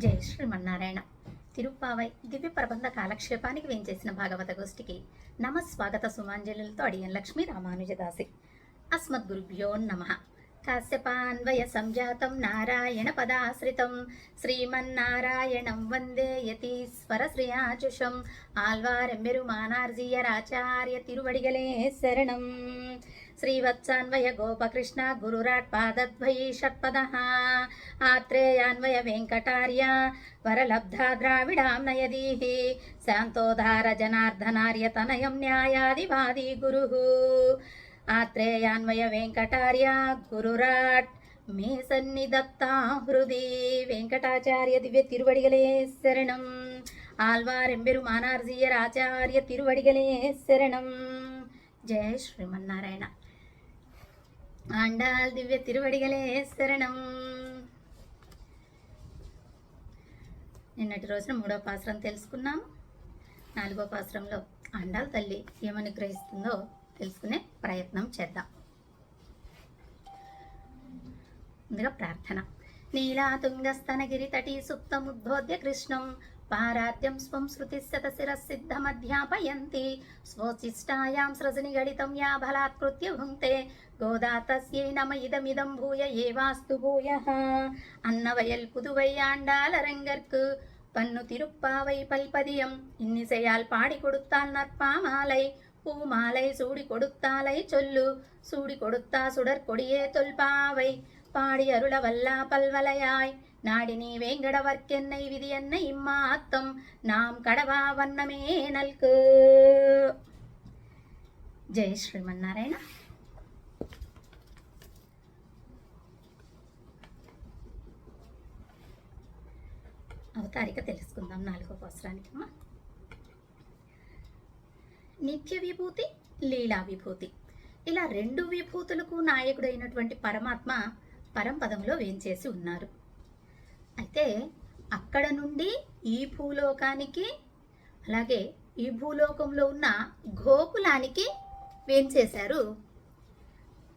జై శ్రీమన్నారాయణ. తిరుప్పావై దివ్య ప్రబంధ కాలక్షేపానికి వేంచేసిన భాగవత గోష్ఠికి నమస్వాగత సుమాంజలులతో అడియన్ లక్ష్మీ రామానుజదాసి. అస్మద్గురుభ్యో నమః. కాశ్యపాన్వయ సంజాతం నారాయణ పదాశ్రితం శ్రీమన్నారాయణం వందే యతీశ్వర శ్రియాచుషం ఆళ్వారెంబెరుమానార్జీయరాచార్య తిరువడిగలే శరణం. శ్రీవత్సాన్వయ గోపకృష్ణ గురురాట్పాదద్వయీ షట్పదః ఆత్రేయాన్వయ వెంకటార్య వరలబ్ధా ద్రావిడాం నయదీః శాంతోధార జనార్దనార్య తనయం న్యాయాదివాది గురుః ఆత్రేయాన్వయ వెంకటార్య గురురాట్ మే సన్నిధత్తా హృది. వెంకటాచార్య దివ్య తిరువడిగలే శరణం. ఆళ్వారెంబెరుమానార్జీయరాచార్య తిరువడిగలే శరణం. జయ శ్రీమన్నారాయణ. ఆండాల్ దివ్య తిరువడిగలే శరణం. నిన్నటి రోజున 3వ పాసురం తెలుసుకున్నాం. 4వ పాసురంలో ఆండాల్ తల్లి ఏమని గ్రహిస్తుందో తెలుసుకునే ప్రయత్నం చేద్దాం. ముందుగా ప్రార్థన. నీలాతుంగస్తనగిరి తటీ సుప్తముద్బోధ్య కృష్ణం పారాద్యం స్వం శృతిశతశిరసిద్ధమధ్యాపయంతి స్వోచిష్టాయాం సృజని గడితం యా బలాత్కృత్య భుంక్తే గోదా తస్యై నమ ఇదమిదం భూయ ఏవాస్తు భూయః. అన్నవయల్ పుదువై ఆండాలరంగర్కు పన్ను తిరుప్పావై పల్పదియం இன்னிசையால் பாடி கொடுத்தால் நற்பாமாலை பூமாலை சூடி கொடுத்தாலை சொல்லு சூடி கொடுத்தா சுடர் கொடியே தொல்பாவை பாடி அருள வல்லா பல்வலையாய் நாடி நீ வேங்கடவர்க்கென்னை விதி என்ன இம்மாத்தம் நாம் கடவா வண்ணமே நல்கு. జై శ్రీమన్నారాయణ. అవతారిక తెలుసుకుందాం 4వ పాసురానికి. నిత్య విభూతి, లీలా విభూతి, ఇలా 2 విభూతులకు నాయకుడైనటువంటి పరమాత్మ పరంపదంలో వేంచేసి ఉన్నారు. అయితే అక్కడ నుండి ఈ భూలోకానికి, అలాగే ఈ భూలోకంలో ఉన్న గోకులానికి వేంచేశారు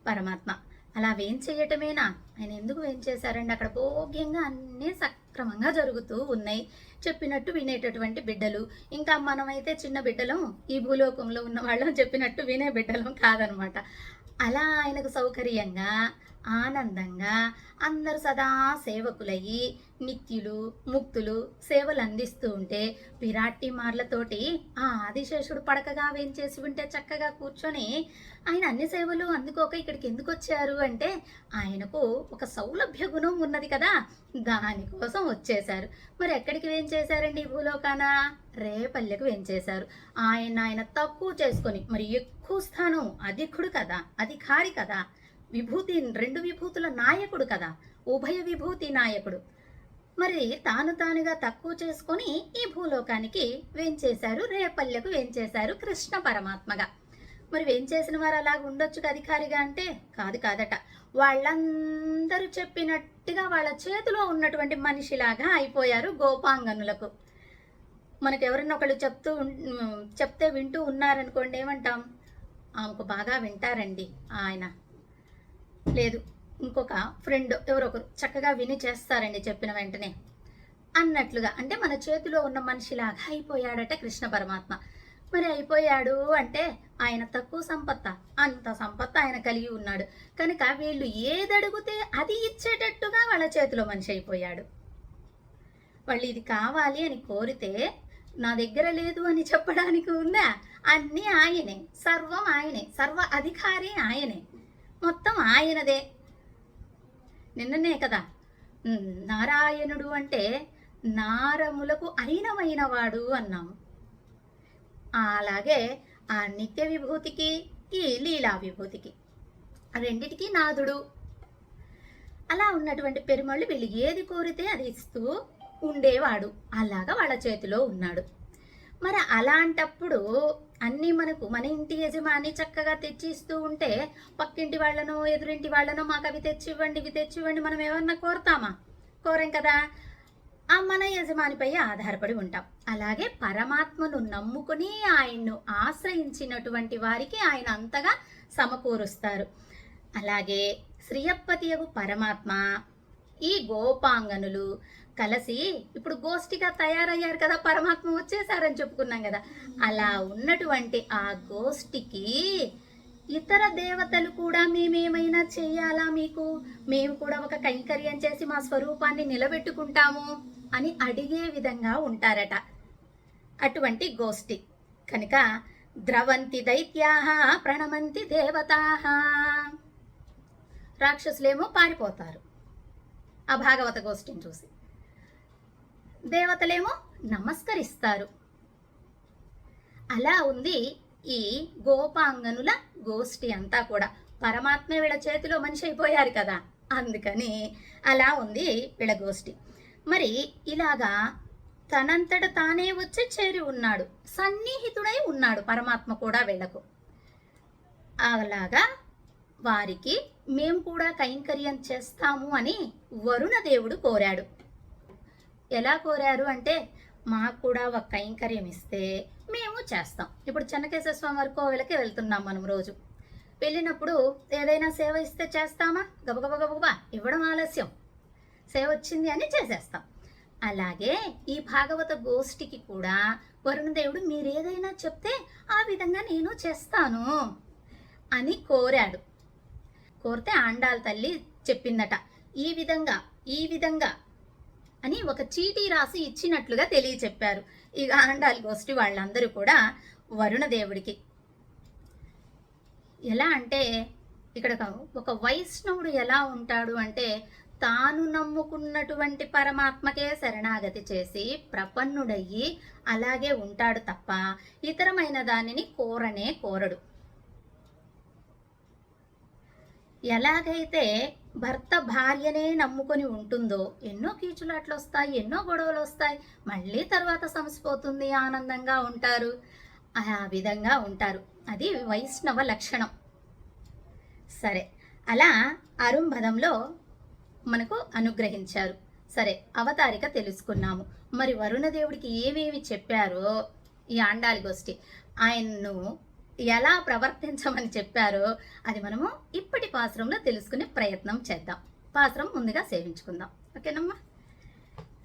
పరమాత్మ. అలా వేంచేయటమేనా? ఆయన ఎందుకు వేంచేశారండి? అక్కడ భోగ్యంగా అన్నీ సక్రమంగా జరుగుతూ ఉన్నాయి. చెప్పినట్టు వినేటటువంటి బిడ్డలు. ఇంకా మనమైతే చిన్న బిడ్డలం, ఈ భూలోకంలో ఉన్న వాళ్ళం చెప్పినట్టు వినే బిడ్డలం కాదనమాట. అలా ఆయనకు సౌకర్యంగా ఆనందంగా అందరు సదా సేవకులయ్యి నిత్యులు ముక్తులు సేవలు అందిస్తూ ఉంటే విరాట్టి మార్లతోటి ఆ ఆదిశేషుడు పడకగా వేంచేసి ఉంటే చక్కగా కూర్చొని ఆయన అన్ని సేవలు అందుకోక ఇక్కడికి ఎందుకు వచ్చారు అంటే ఆయనకు ఒక సౌలభ్య గుణం ఉన్నది కదా, దానికోసం వచ్చేశారు. మరి ఎక్కడికి వేంచేశారండి? ఈ భూలోకాన రేపల్లెకు వేంచేశారు. ఆయన తక్కువ చేసుకొని మరి ఎక్కువ స్థానం అధికుడు కదా, అధికారి కదా, విభూతి 2 విభూతుల నాయకుడు కదా, ఉభయ విభూతి నాయకుడు. మరి తానుగా తక్కువ చేసుకొని ఈ భూలోకానికి వేంచేశారు, రేపల్లెకు వేంచేశారు కృష్ణ పరమాత్మగా. మరి వేంచేసిన వారు అలాగ ఉండొచ్చు అధికారిగా అంటే కాదట. వాళ్ళందరూ చెప్పినట్టుగా వాళ్ళ చేతిలో ఉన్నటువంటి మనిషిలాగా అయిపోయారు గోపాంగనులకు. మనకు ఎవరైనా ఒకళ్ళు చెప్తే వింటూ ఉన్నారనుకోండి, ఏమంటాం? ఆమెకు బాగా వింటారండి ఆయన, లేదు ఇంకొక ఫ్రెండ్ ఎవరొకరు చక్కగా విని చేస్తారండి చెప్పిన వెంటనే అన్నట్లుగా. అంటే మన చేతిలో ఉన్న మనిషిలాగా అయిపోయాడట కృష్ణ పరమాత్మ. మరి అయిపోయాడు అంటే ఆయన తక్కువ సంపత్త, అంత సంపత్త ఆయన కలిగి ఉన్నాడు కనుక వీళ్ళు ఏదడిగితే అది ఇచ్చేటట్టుగా వాళ్ళ చేతిలో మనిషి అయిపోయాడు. వాళ్ళు ఇది కావాలి అని కోరితే నా దగ్గర లేదు అని చెప్పడానికి ఉందా? అన్నీ ఆయనే, సర్వం ఆయనే, సర్వ అధికారి ఆయనే, మొత్తం ఆయనదే. నిన్ననే కదా నారాయణుడు అంటే నారములకు అయినమైన వాడు అన్నాము. అలాగే ఆ నిత్య విభూతికి ఈ లీలా విభూతికి రెండిటికి నాథుడు. అలా ఉన్నటువంటి పెరుమాళ్ళు వీళ్ళు ఏది కోరితే అది ఇస్తూ ఉండేవాడు. అలాగా వాళ్ళ చేతిలో ఉన్నాడు. మరి అలాంటప్పుడు అన్నీ మనకు మన ఇంటి యజమాని చక్కగా తెచ్చి ఇస్తూ ఉంటే పక్కింటి వాళ్ళనో ఎదురింటి వాళ్ళనో మాకు అవి తెచ్చివ్వండి ఇవి తెచ్చివ్వండి మనం ఏమన్నా కోరుతామా? కోరం కదా. ఆ మన యజమానిపై ఆధారపడి ఉంటాం. అలాగే పరమాత్మను నమ్ముకుని ఆయన్ను ఆశ్రయించినటువంటి వారికి ఆయన అంతగా సమకూరుస్తారు. అలాగే శ్రీయప్పతియగు పరమాత్మ ఈ గోపాంగనులు కలిసి ఇప్పుడు గోష్ఠిగా తయారయ్యారు కదా, పరమాత్మ వచ్చేసారని చెప్పుకున్నాం కదా. అలా ఉన్నటువంటి ఆ గోష్ఠికి ఇతర దేవతలు కూడా మేమేమైనా చేయాలా, మీకు మేము కూడా ఒక కైంకర్యం చేసి మా స్వరూపాన్ని నిలబెట్టుకుంటాము అని అడిగే విధంగా ఉంటారట అటువంటి గోష్ఠి. కనుక ద్రవంతి దైత్యాః ప్రణమంతి దేవతాః, రాక్షసులేమో పారిపోతారు ఆ భాగవత గోష్ఠిని చూసి, దేవతలేమో నమస్కరిస్తారు. అలా ఉంది ఈ గోపాంగనుల గోష్ఠి అంతా కూడా. పరమాత్మ వీళ్ళ చేతిలో మనిషి అయిపోయారు కదా, అందుకని అలా ఉంది వీళ్ళ గోష్ఠి. మరి ఇలాగా తనంతట తానే వచ్చి చేరి ఉన్నాడు, సన్నిహితుడై ఉన్నాడు పరమాత్మ కూడా వీళ్ళకు. అలాగా వారికి మేము కూడా కైంకర్యం చేస్తాము అని వరుణదేవుడు కోరాడు. ఎలా కోరారు అంటే, మాకు కూడా ఒక కైంకర్యం ఇస్తే మేము చేస్తాం. ఇప్పుడు చెన్నకేశ్వర స్వామి వారి కోవెలకి వెళ్తున్నాం మనం రోజు. వెళ్ళినప్పుడు ఏదైనా సేవ ఇస్తే చేస్తామా? గబగబ గబగబా ఇవ్వడం ఆలస్యం, సేవ వచ్చింది అని చేసేస్తాం. అలాగే ఈ భాగవత గోష్ఠికి కూడా వరుణదేవుడు మీరేదైనా చెప్తే ఆ విధంగా నేను చేస్తాను అని కోరాడు. కోరితే ఆండాళ్ళ తల్లి చెప్పిందట, ఈ విధంగా అని ఒక చీటీ రాసి ఇచ్చినట్లుగా తెలియచెప్పారు ఈ ఆండాళ్ళ గోష్ఠి వాళ్ళందరూ కూడా వరుణదేవుడికి. ఎలా అంటే ఇక్కడ ఒక వైష్ణవుడు ఎలా ఉంటాడు అంటే, తాను నమ్ముకున్నటువంటి పరమాత్మకే శరణాగతి చేసి ప్రపన్నుడయ్యి అలాగే ఉంటాడు తప్ప ఇతరమైన దానిని కోరడు. ఎలాగైతే భర్త భార్యనే నమ్ముకొని ఉంటుందో ఎన్నో కీచులాట్లు వస్తాయి, ఎన్నో గొడవలు వస్తాయి, మళ్ళీ తర్వాత సమసిపోతుంది, ఆనందంగా ఉంటారు, ఆ విధంగా ఉంటారు. అది వైష్ణవ లక్షణం. సరే, అలా అరుంభదంలో మనకు అనుగ్రహించారు. సరే, అవతారిక తెలుసుకున్నాము. మరి వరుణదేవుడికి ఏమేమి చెప్పారో ఈ ఆండాళి గోష్ఠి, ఆయన్ను ఎలా ప్రవర్తించమని చెప్పారో అది మనము ఇప్పటి పాసురంలో తెలుసుకునే ప్రయత్నం చేద్దాం. పాసురం ముందుగా సేవించుకుందాం. ఓకేనమ్మా.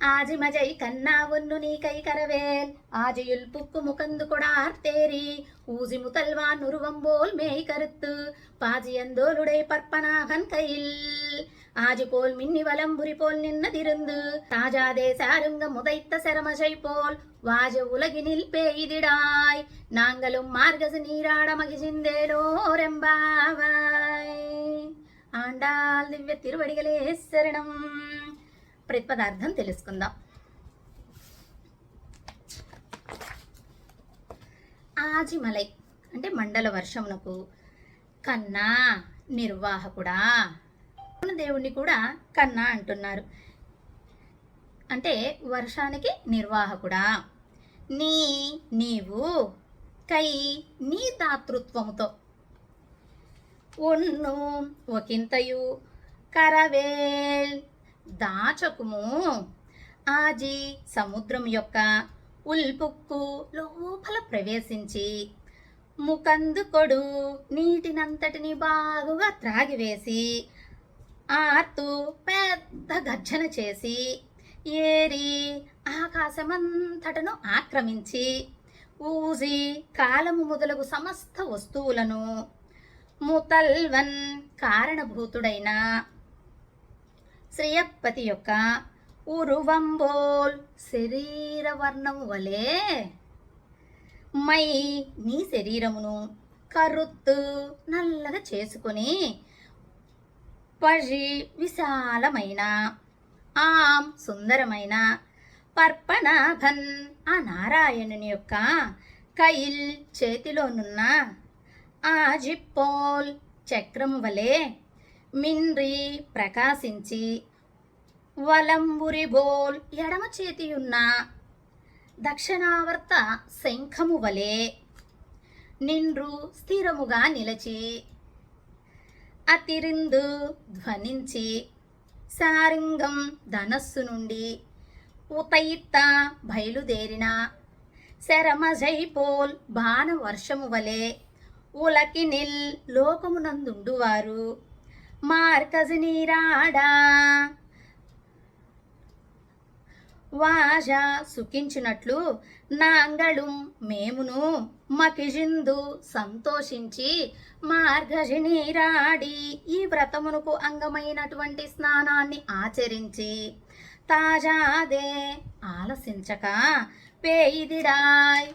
ஆஜிமஜை கண்ணா ஒன்னு நீ கை கரவேல் ஆஜியுள் புக்கு முகந்து கொடார்த்தேரி ஊசி முதல்வான் உருவம் போல் மேய் கருத்து பாஜியந்தோளுடை பற்பனாகன் கையில் ஆஜி போல் மின்னி வலம்புரி போல் நின்னதிருந்து தாஜாதே சாருங்க முதைத்த செரமசை போல் வாஜ உலகினில் பெய்திடாய் நாங்களும் மார்கசு நீராட மகிழ்ந்தேலோரெம்பாவாய். ఆండాళ్ దివ్య తిరువడిగలే శరణం. ప్రతిపదార్థం తెలుసుకుందాం. ఆజిమలై అంటే మండల వర్షమునకు, కన్నా నిర్వాహకుడా, దేవుణ్ణి కూడా కన్నా అంటున్నారు. అంటే వర్షానికి నిర్వాహకుడా. నీవు కై నీ దాతృత్వముతో, ఒన్ను ఒకంతయు, కరవేల్ దాచకుము, ఆజి సముద్రం యొక్క, ఉల్పుక్కు లోపల ప్రవేశించి, ముకందు కొడు నీటినంతటిని బాగుగా త్రాగివేసి, ఆర్తు పెద్ద గర్జన చేసి, ఏరి ఆకాశమంతటను ఆక్రమించి, ఊజి కాలము మొదలగు సమస్త వస్తువులను, ముతల్వన్ కారణభూతుడైన శ్రేయపతి యొక్క ఉరువంబోల్ శరీర వర్ణము వలె, మై నీ శరీరమును కరుత్తు నల్లగా చేసుకుని, పజి విశాలమైన, ఆం సుందరమైన, పర్పనాభన్ ఆ నారాయణుని యొక్క, కైల్ చేతిలోనున్న, ఆజిపోల్ చక్రము వలె, మిన్రి ప్రకాశించి, వలంబురి బోల్ ఎడమ చేతియున్న, దక్షిణావర్త శంఖము వలె, నిండ్రు స్థిరముగా నిలచి, అతిరిందు ధ్వనించి, సారింగం ధనస్సు నుండి, ఉతయిత్త బయలుదేరిన, శరమజైపోల్ బాణ వర్షము వలె, ఉలకినిల్ లోకమునందుండువారు, మార్కజు నీరాడా వాజ సుఖించినట్లు నాంగళం మేమును మకిజిందు సంతోషించి మార్గజి నీరాడి ఈ వ్రతమునకు అంగమైనటువంటి స్నానాన్ని ఆచరించి తాజాదే ఆలసించక పేయిదిడాయ్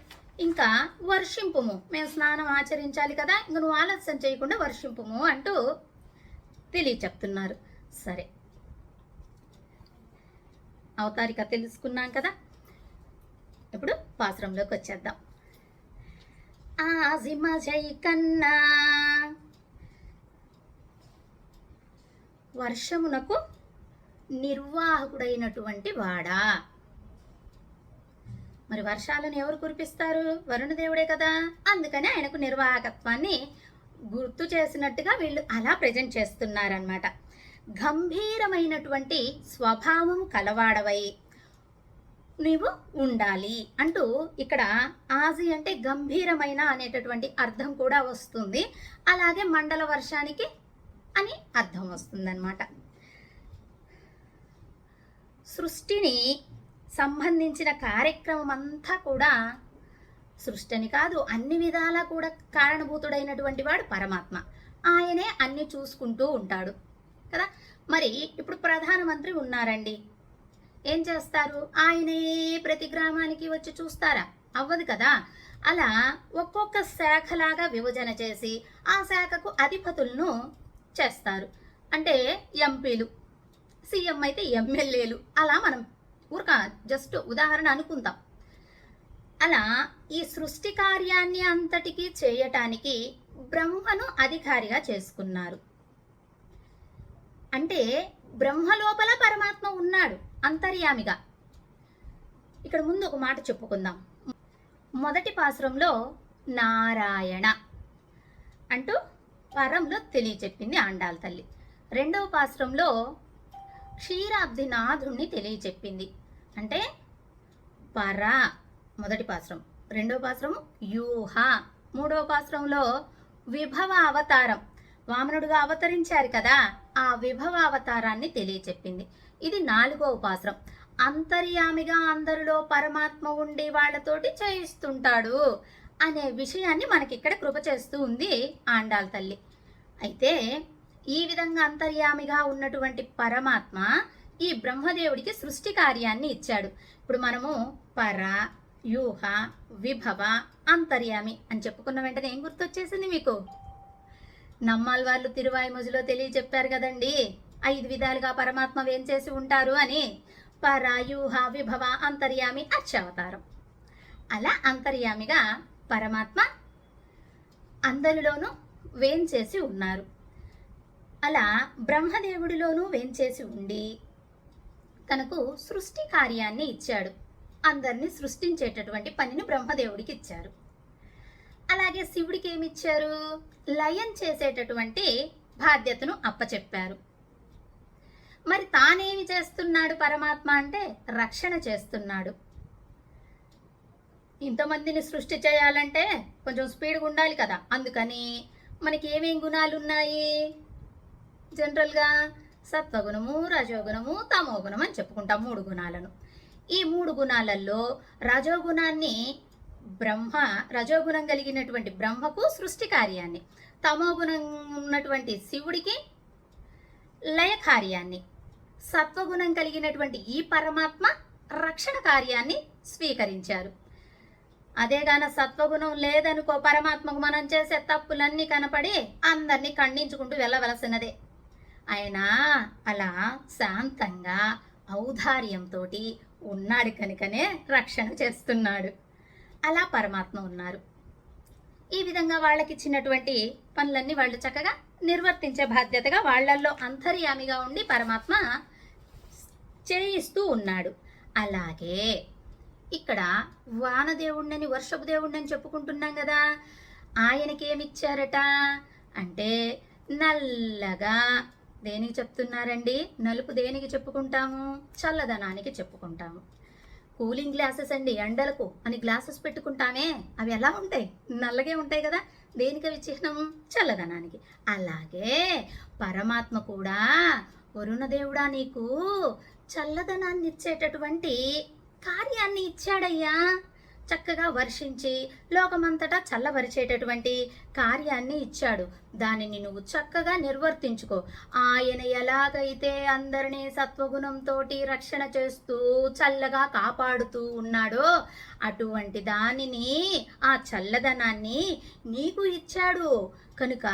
ఇంకా వర్షింపుము, మేము స్నానం ఆచరించాలి కదా, ఇంక నువ్వు ఆలస్యం చేయకుండా వర్షింపుము అంటూ చెప్తున్నారు. సరే, అవతారిక తెలుసుకున్నాం కదా, ఇప్పుడు పాసురంలోకి వచ్చేద్దాం. ఆజిమజై కన్నా వర్షమునకు నిర్వాహకుడైనటువంటి వాడా. మరి వర్షాలను ఎవరు కురిపిస్తారు? వరుణదేవుడే కదా. అందుకని ఆయనకు నిర్వాహకత్వాన్ని గుర్తు చేసినట్టుగా వీళ్ళు అలా ప్రజెంట్ చేస్తున్నారనమాట. గంభీరమైనటువంటి స్వభావం కలవాడవై నీవు ఉండాలి అంటూ ఇక్కడ ఆజి అంటే గంభీరమైన అనేటటువంటి అర్థం కూడా వస్తుంది. అలాగే మండల వర్షానికి అని అర్థం వస్తుందన్నమాట. సృష్టిని సంబంధించిన కార్యక్రమం అంతా కూడా, సృష్టిని కాదు అన్ని విధాలా కూడా కారణభూతుడైనటువంటి వాడు పరమాత్మ. ఆయనే అన్ని చూసుకుంటూ ఉంటాడు కదా. మరి ఇప్పుడు ప్రధానమంత్రి ఉన్నారండి, ఏం చేస్తారు? ఆయనే ప్రతి గ్రామానికి వచ్చి చూస్తారా? అవ్వదు కదా. అలా ఒక్కొక్క శాఖలాగా విభజన చేసి ఆ శాఖకు అధిపతులను చేస్తారు. అంటే ఎంపీలు, సీఎం అయితే ఎమ్మెల్యేలు, అలా మనం ఊరక జస్ట్ ఉదాహరణ అనుకుందాం. అలా ఈ సృష్టి కార్యాన్ని అంతటికీ చేయటానికి బ్రహ్మను అధికారిగా చేసుకున్నారు. అంటే బ్రహ్మ లోపల పరమాత్మ ఉన్నాడు అంతర్యామిగా. ఇక్కడ ముందు ఒక మాట చెప్పుకుందాం. మొదటి పాసురంలో నారాయణ అంటూ పరంలో తెలియచెప్పింది ఆండాళ్ తల్లి. రెండవ పాసురంలో క్షీరాబ్దినాథుణ్ణి తెలియచెప్పింది. అంటే పర మొదటి పాసురం, రెండవ పాసురము యూహ, మూడవ పాసురంలో విభవ అవతారం, వామనుడుగా అవతరించారు కదా, ఆ విభవ అవతారాన్ని తెలియచెప్పింది. ఇది నాలుగవ పాసురం. అంతర్యామిగా అందరిలో పరమాత్మ ఉండి వాళ్ళతోటి చేయిస్తుంటాడు అనే విషయాన్ని మనకి ఇక్కడ కృప చేస్తూ ఉంది ఆండాళ్ తల్లి. అయితే ఈ విధంగా అంతర్యామిగా ఉన్నటువంటి పరమాత్మ ఈ బ్రహ్మదేవుడికి సృష్టి కార్యాన్ని ఇచ్చాడు. ఇప్పుడు మనము పర, యూహ, విభవ, అంతర్యామి అని చెప్పుకున్న వెంటనే ఏం గుర్తొచ్చేసింది మీకు? నమ్మాల్ వాళ్ళు తిరువాయిమొజిలో తెలియచెప్పారు కదండి, 5 విధాలుగా పరమాత్మ వేంచేసి ఉంటారు అని. పర, యూహ, విభవ, అంతర్యామి, అర్చావతారం. అలా అంతర్యామిగా పరమాత్మ అందరిలోనూ వేంచేసి ఉన్నారు. అలా బ్రహ్మదేవుడిలోనూ వేంచేసి ఉండి తనకు సృష్టి కార్యాన్ని ఇచ్చాడు. అందరినీ సృష్టించేటటువంటి పనిని బ్రహ్మదేవుడికి ఇచ్చారు. అలాగే శివుడికి ఏమిచ్చారు? లయం చేసేటటువంటి బాధ్యతను అప్పచెప్పారు. మరి తానేమి చేస్తున్నాడు పరమాత్మ అంటే రక్షణ చేస్తున్నాడు. ఇంతమందిని సృష్టి చేయాలంటే కొంచెం స్పీడ్గా ఉండాలి కదా. అందుకని మనకి ఏమేం గుణాలు ఉన్నాయి? జనరల్గా సత్వగుణము, రజోగుణము, తమోగుణం అని చెప్పుకుంటాం 3 గుణాలను. ఈ 3 గుణాలలో రజోగుణాన్ని రజోగుణం కలిగినటువంటి బ్రహ్మకు సృష్టి కార్యాన్ని, తమోగుణం ఉన్నటువంటి శివుడికి లయ కార్యాన్ని, సత్వగుణం కలిగినటువంటి ఈ పరమాత్మ రక్షణ కార్యాన్ని స్వీకరించారు. అదేగాన సత్వగుణం లేదనుకో, పరమాత్మకు మనం చేసే తప్పులన్నీ కనపడి అందరినీ ఖండించుకుంటూ వెళ్ళవలసినదే. ఆయన అలా శాంతంగా ఔదార్యంతో ఉన్నాడు కనుకనే రక్షణ చేస్తున్నాడు. అలా పరమాత్మ ఉన్నారు. ఈ విధంగా వాళ్ళకి ఇచ్చినటువంటి పనులన్నీ వాళ్ళు చక్కగా నిర్వర్తించే బాధ్యతగా వాళ్ళల్లో అంతర్యామిగా ఉండి పరమాత్మ చేయిస్తూ ఉన్నాడు. అలాగే ఇక్కడ వానదేవుణ్ణని, వర్షపు దేవుణ్ణని చెప్పుకుంటున్నాం కదా, ఆయనకి ఏమిచ్చారట అంటే నల్లగా. దేనికి చెప్తున్నారండి? నలుపు దేనికి చెప్పుకుంటాము? చల్లదనానికి చెప్పుకుంటాము. కూలింగ్ గ్లాసెస్ అండి, ఎండలకు అని గ్లాసెస్ పెట్టుకుంటామే, అవి ఎలా ఉంటాయి? నల్లగే ఉంటాయి కదా. దేనికి అవి చిహ్నం? చల్లదనానికి. అలాగే పరమాత్మ కూడా వరుణదేవుడా నీకు చల్లదనాన్ని ఇచ్చేటటువంటి కార్యాన్ని ఇచ్చాడయ్యా. చక్కగా వర్షించి లోకమంతటా చల్లవరిచేటటువంటి కార్యాన్ని ఇచ్చాడు. దానిని నువ్వు చక్కగా నిర్వర్తించుకో. ఆయన ఎలాగైతే అందరినీ సత్వగుణంతో రక్షణ చేస్తూ చల్లగా కాపాడుతూ ఉన్నాడో అటువంటి దానిని, ఆ చల్లదనాన్ని నీకు ఇచ్చాడు. కనుక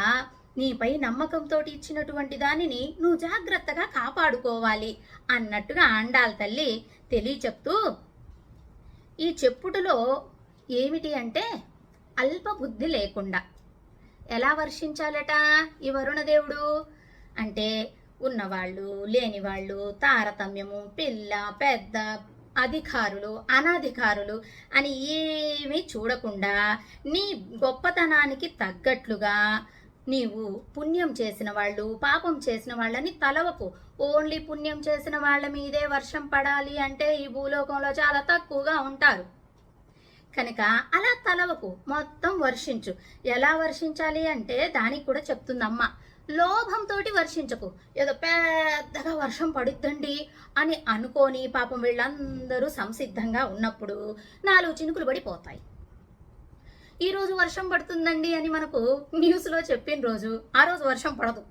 నీపై నమ్మకంతో ఇచ్చినటువంటి దానిని నువ్వు జాగ్రత్తగా కాపాడుకోవాలి అన్నట్టుగా ఆండాళ్ళ తల్లి తెలియచెప్తూ, ఈ చెప్పుడులో ఏమిటి అంటే అల్పబుద్ధి లేకుండా ఎలా వర్షించాలట ఈ వరుణదేవుడు అంటే, ఉన్నవాళ్ళు లేనివాళ్ళు, తారతమ్యము, పిల్ల పెద్ద, అధికారులు అనధికారులు అని ఏమీ చూడకుండా నీ గొప్పతనానికి తగ్గట్లుగా నీవు పుణ్యం చేసిన వాళ్ళు పాపం చేసిన వాళ్ళని తలవకు. ఓన్లీ పుణ్యం చేసిన వాళ్ళ మీదే వర్షం పడాలి అంటే ఈ భూలోకంలో చాలా తక్కువగా ఉంటారు. కనుక అలా తలవకు, మొత్తం వర్షించు. ఎలా వర్షించాలి అంటే దానికి కూడా చెప్తుందమ్మ. లోభంతో వర్షించకు. ఏదో పెద్దగా వర్షం పడుద్దండి అని అనుకోని పాపం వీళ్ళందరూ సంసిద్ధంగా ఉన్నప్పుడు 4 చినుకులు పడిపోతాయి. ఈరోజు వర్షం పడుతుందండి అని మనకు న్యూస్లో చెప్పిన రోజు ఆ రోజు వర్షం పడదు.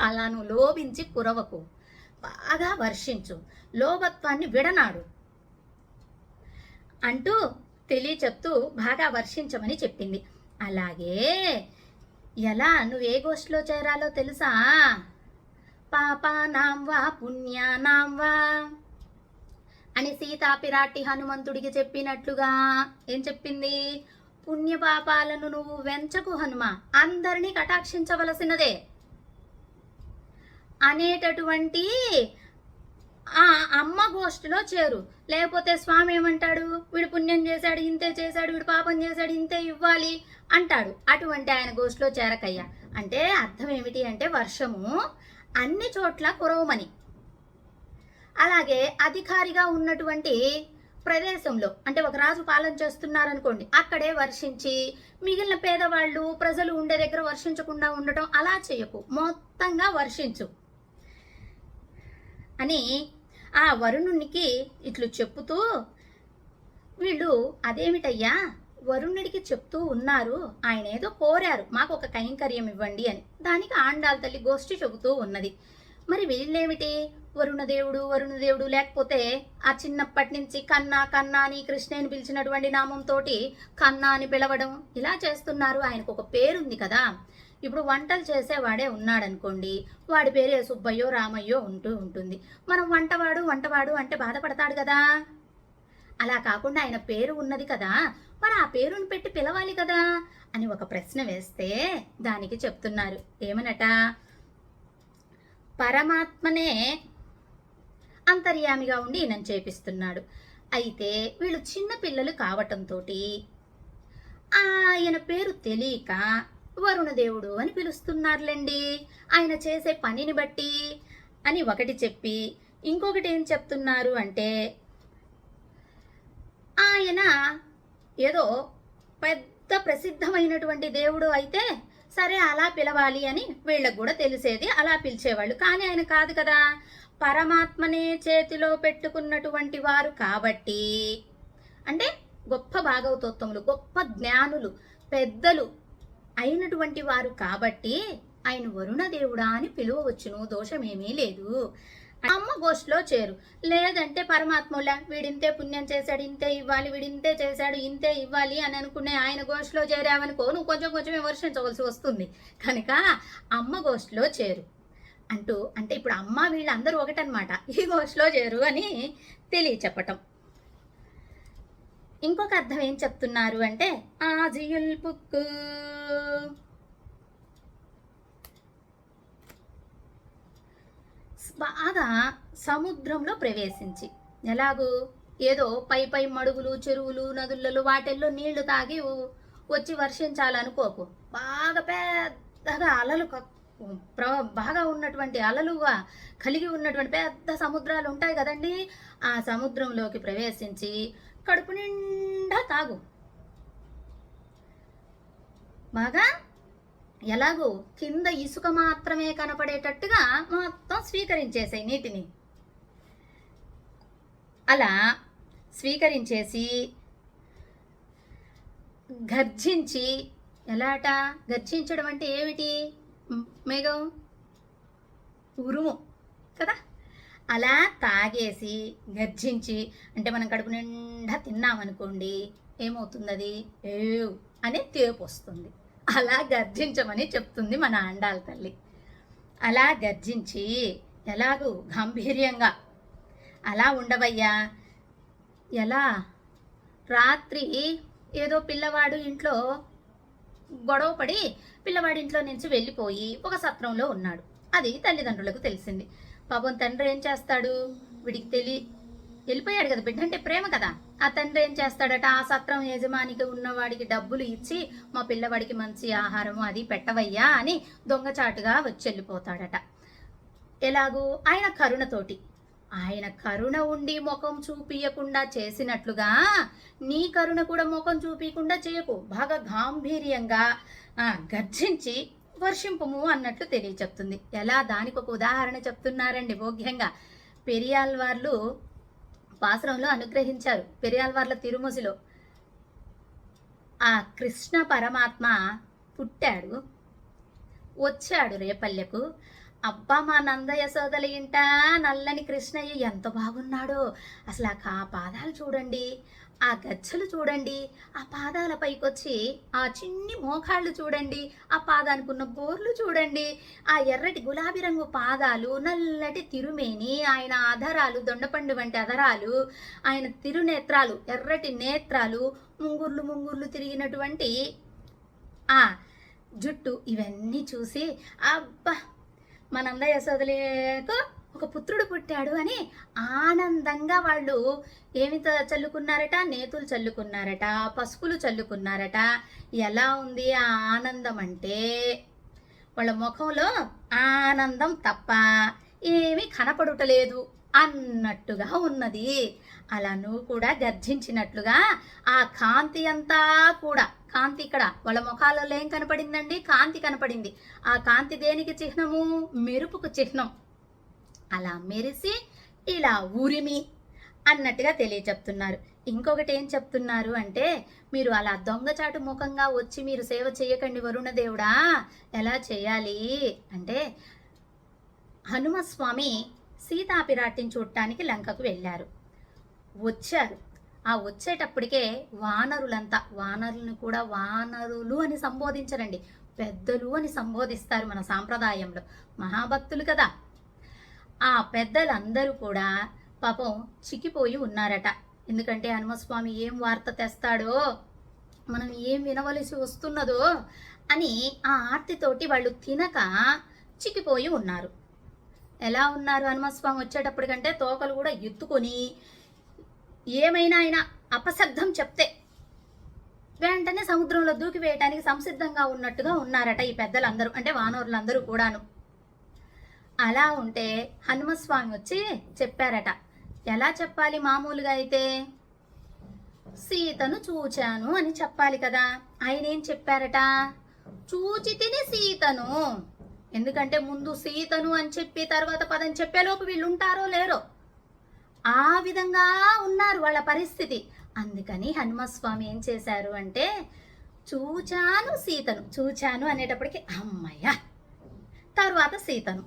అలా నువ్వు లోభించి కురవకు, బాగా వర్షించు, లోభత్వాన్ని విడనాడు అంటూ చెప్తూ బాగా వర్షించమని చెప్పింది. అలాగే ఎలా నువ్వు ఏ గోష్ఠిలో చేరాలో తెలుసా? పాపానాం వా పుణ్యానాం వా అని సీతాపిరాటి హనుమంతుడికి చెప్పినట్లుగా ఏం చెప్పింది? పుణ్యపాపాలను నువ్వు వెంచకు హనుమ, అందరినీ కటాక్షించవలసినదే అనేటటువంటి ఆ అమ్మ గోష్ఠిలో చేరు. లేకపోతే స్వామి ఏమంటాడు? వీడు పుణ్యం చేశాడు ఇంతే చేశాడు, వీడు పాపం చేశాడు ఇంతే ఇవ్వాలి అంటాడు. అటువంటి ఆయన గోష్ఠిలో చేరకయ్యా. అంటే అర్థం ఏమిటి అంటే వర్షము అన్ని చోట్ల కురవమని. అలాగే అధికారిగా ఉన్నటువంటి ప్రదేశంలో అంటే ఒక రాజు పాలన చేస్తున్నారనుకోండి, అక్కడే వర్షించి మిగిలిన పేదవాళ్ళు ప్రజలు ఉండే దగ్గర వర్షించకుండా ఉండటం అలా చేయకు, మొత్తంగా వర్షించు అని ఆ వరుణునికి ఇట్లు చెప్పుతూ, వీళ్ళు అదేమిటయ్యా వరుణుడికి చెప్తూ ఉన్నారు, ఆయన ఏదో కోరారు మాకు ఒక కైంకర్యం ఇవ్వండి అని. దానికి ఆండాళ్ళ తల్లి గోష్ఠి చెబుతూ ఉన్నది. మరి వీళ్ళేమిటి వరుణదేవుడు లేకపోతే ఆ చిన్నప్పటి నుంచి కన్నా కన్నా అని కృష్ణని పిలిచినటువంటి నామంతో కన్నా అని పిలవడం ఇలా చేస్తున్నారు. ఆయనకు ఒక పేరుంది కదా. ఇప్పుడు వంటలు చేసేవాడే ఉన్నాడనుకోండి, వాడి పేరే సుబ్బయ్యో రామయ్యో ఉంటుంది. మనం వంటవాడు అంటే బాధపడతాడు కదా. అలా కాకుండా ఆయన పేరు ఉన్నది కదా, మరి ఆ పేరుని పెట్టి పిలవాలి కదా అని ఒక ప్రశ్న వేస్తే దానికి చెప్తున్నారు ఏమనట, పరమాత్మనే అంతర్యామిగా ఉండి ఈయనను చేపిస్తున్నాడు. అయితే వీళ్ళు చిన్న పిల్లలు కావటంతో ఆయన పేరు తెలియక వరుణదేవుడు అని పిలుస్తున్నారులేండి ఆయన చేసే పనిని బట్టి అని ఒకటి చెప్పి, ఇంకొకటి ఏం చెప్తున్నారు అంటే ఆయన ఏదో పెద్ద ప్రసిద్ధమైనటువంటి దేవుడు అయితే సరే అలా పిలవాలి అని వీళ్ళకు కూడా తెలిసేది, అలా పిలిచేవాళ్ళు. కానీ ఆయన కాదు కదా, పరమాత్మనే చేతిలో పెట్టుకున్నటువంటి వారు కాబట్టి, అంటే గొప్ప భాగవతోత్తములు, గొప్ప జ్ఞానులు, పెద్దలు అయినటువంటి వారు కాబట్టి ఆయన వరుణదేవుడా అని పిలువవచ్చును, దోషమేమీ లేదు. అమ్మ గోష్ఠిలో చేరు. లేదంటే పరమాత్మలా వీడింతే పుణ్యం చేశాడు ఇంతే ఇవ్వాలి, వీడింతే చేశాడు ఇంతే ఇవ్వాలి అని అనుకునే ఆయన గోష్ఠిలో చేరావనుకో నువ్వు కొంచెం విమర్శించవలసి వస్తుంది. కనుక అమ్మ గోష్ఠిలో చేరు అంటూ, అంటే ఇప్పుడు అమ్మ వీళ్ళందరూ ఒకటనమాట, ఈ గోష్ఠిలో చేరు అని చెప్పటం. ఇంకొక అర్థం ఏం చెప్తున్నారు అంటే ఆజియుల్ పుక్కు, బాగా సముద్రంలో ప్రవేశించి, ఎలాగూ ఏదో పై మడుగులు చెరువులు నదులలో వాటిల్లో నీళ్లు తాగి వచ్చి వర్షించాలనుకోకు. బాగా పెద్దగా అలలు బాగా ఉన్నటువంటి అలలుగా కలిగి ఉన్నటువంటి పెద్ద సముద్రాలు ఉంటాయి కదండి, ఆ సముద్రంలోకి ప్రవేశించి కడుపు నిండా తాగు. బాగా ఎలాగో కింద ఇసుక మాత్రమే కనపడేటట్టుగా మొత్తం స్వీకరించేసాయి నీటిని. అలా స్వీకరించేసి గర్జించి, ఎలాట గర్జించడం అంటే ఏమిటి? మేఘం ఉరుము కదా, అలా తాగేసి గర్జించి, అంటే మనం కడుపు నిండా తిన్నామనుకోండి ఏమవుతుంది, అది ఏవ్ అనే తేపు వస్తుంది. అలా గర్జించమని చెప్తుంది మన ఆండాళ్ళ తల్లి. అలా గర్జించి ఎలాగూ గాంభీర్యంగా అలా ఉండవయ్యా. ఎలా? రాత్రి ఏదో పిల్లవాడు ఇంట్లో గొడవ పడి పిల్లవాడి ఇంట్లో నుంచి వెళ్ళిపోయి ఒక సత్రంలో ఉన్నాడు. అది తల్లిదండ్రులకు తెలిసింది. పాపం తండ్రి ఏం చేస్తాడు, వీడికి వెళ్ళిపోయాడు కదా, బిడ్డ అంటే ప్రేమ కదా. ఆ తండ్రి ఏం చేస్తాడట, ఆ సత్రం యజమానికి ఉన్నవాడికి డబ్బులు ఇచ్చి మా పిల్లవాడికి మంచి ఆహారము అది పెట్టవయ్యా అని దొంగచాటుగా వచ్చి వెళ్ళిపోతాడట. ఎలాగూ ఆయన కరుణతోటి. ఆయన కరుణ ఉండి ముఖం చూపియకుండా చేసినట్లుగా నీ కరుణ కూడా ముఖం చూపించకుండా చేయకు. బాగా గాంభీర్యంగా గర్జించి వర్షింపము అన్నట్లు తెలియచెప్తుంది. ఎలా? దానికి ఒక ఉదాహరణ చెప్తున్నారండి భోగ్యంగా. పెరియాళ్వార్లు పాసురంలో అనుగ్రహించారు. పెరియాళ్వార్ల తిరుమసిలో ఆ కృష్ణ పరమాత్మ పుట్టాడు, వచ్చాడు రేపల్లెకు. అబ్బా, మా నంద యశోదల ఇంట నల్లని కృష్ణయ్య ఎంత బాగున్నాడో అసలు. ఆ పాదాలు చూడండి, ఆ గజ్జలు చూడండి, ఆ పాదాల పైకొచ్చి ఆ చిన్ని మోకాళ్ళు చూడండి, ఆ పాదానికి ఉన్న గోర్లు చూడండి, ఆ ఎర్రటి గులాబీ రంగు పాదాలు, నల్లటి తిరుమేని, ఆయన అధరాలు దొండపండు వంటి అధరాలు, ఆయన తిరునేత్రాలు ఎర్రటి నేత్రాలు, ముంగుర్లు తిరిగినటువంటి ఆ జుట్టు, ఇవన్నీ చూసి అబ్బా మా నంద యశోదలకు ఒక పుత్రుడు పుట్టాడు అని ఆనందంగా వాళ్ళు ఏమి చల్లుకున్నారట, నేతులు చల్లుకున్నారట, పసుపులు చల్లుకున్నారట. ఎలా ఉంది ఆ ఆనందం అంటే వాళ్ళ ముఖంలో ఆనందం తప్ప ఏమీ కనపడుటలేదు అన్నట్టుగా ఉన్నది. అలా నువ్వు కూడా గర్జించినట్లుగా ఆ కాంతి అంతా కూడా, కాంతి ఇక్కడ వాళ్ళ ముఖాలలో ఏం కనపడిందండి? కాంతి కనపడింది. ఆ కాంతి దేనికి చిహ్నము? మెరుపుకు చిహ్నం. అలా మెరిసి ఇలా ఉరిమి అన్నట్టుగా తెలియచెప్తున్నారు. ఇంకొకటి ఏం చెప్తున్నారు అంటే, మీరు అలా దొంగచాటు ముఖంగా వచ్చి మీరు సేవ చేయకండి వరుణదేవుడా. ఎలా చేయాలి అంటే, హనుమస్వామి సీతాపిరాటిని చూడటానికి లంకకు వెళ్ళారు. వచ్చారు. ఆ వచ్చేటప్పటికే వానరులంతా, వానరులను కూడా వానరులు అని సంబోధించరండి, పెద్దలు అని సంబోధిస్తారు మన సాంప్రదాయంలో. మహాభక్తులు కదా. ఆ పెద్దలందరూ కూడా పాపం చిక్కిపోయి ఉన్నారట. ఎందుకంటే హనుమస్వామి ఏం వార్త తెస్తాడో, మనం ఏం వినవలసి వస్తున్నదో అని ఆ ఆర్తితోటి వాళ్ళు తినక చిక్కిపోయి ఉన్నారు. ఎలా ఉన్నారు? హనుమస్వామి వచ్చేటప్పటికంటే తోకలు కూడా ఎత్తుకొని, ఏమైనా ఆయన అపశబ్దం చెప్తే వెంటనే సముద్రంలో దూకి వేయటానికి సంసిద్ధంగా ఉన్నట్టుగా ఉన్నారట ఈ పెద్దలందరూ, అంటే వానరులందరూ కూడాను. అలా ఉంటే హనుమస్వామి వచ్చి చెప్పారట. ఎలా చెప్పాలి? మామూలుగా అయితే సీతను చూచాను అని చెప్పాలి కదా. ఆయన ఏం చెప్పారట? చూచి తిని సీతను. ఎందుకంటే ముందు సీతను అని చెప్పి తర్వాత పదం చెప్పేలోపు వీళ్ళు ఉంటారో లేరో, ఆ విధంగా ఉన్నారు వాళ్ళ పరిస్థితి. అందుకని హనుమస్వామి ఏం చేశారు అంటే, చూచాను సీతను, చూచాను అనేటప్పటికి అమ్మయ్య, తర్వాత సీతను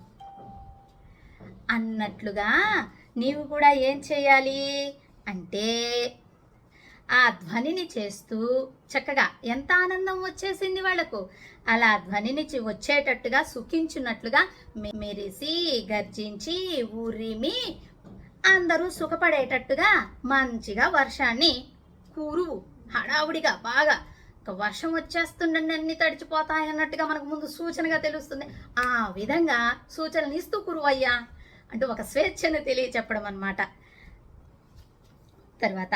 అన్నట్లుగా నీవు కూడా ఏం చేయాలి అంటే, ఆ ధ్వనిని చేస్తూ చక్కగా ఎంత ఆనందం వచ్చేసింది వాళ్లకు. అలా ధ్వనిని వచ్చేటట్టుగా సుఖించున్నట్లుగా మెరిసి గర్జించి ఉరిమి అందరూ సుఖపడేటట్టుగా మంచిగా వర్షాన్ని కురువు హడావుడిగా బాగా వర్షం వచ్చేస్తుండండి, అన్ని తడిచిపోతాయన్నట్టుగా మనకు ముందు సూచనగా తెలుస్తుంది. ఆ విధంగా సూచనలు ఇస్తూ కురువయ్యా అంటూ ఒక స్వేచ్ఛను తెలియచెప్పడం అన్నమాట. తర్వాత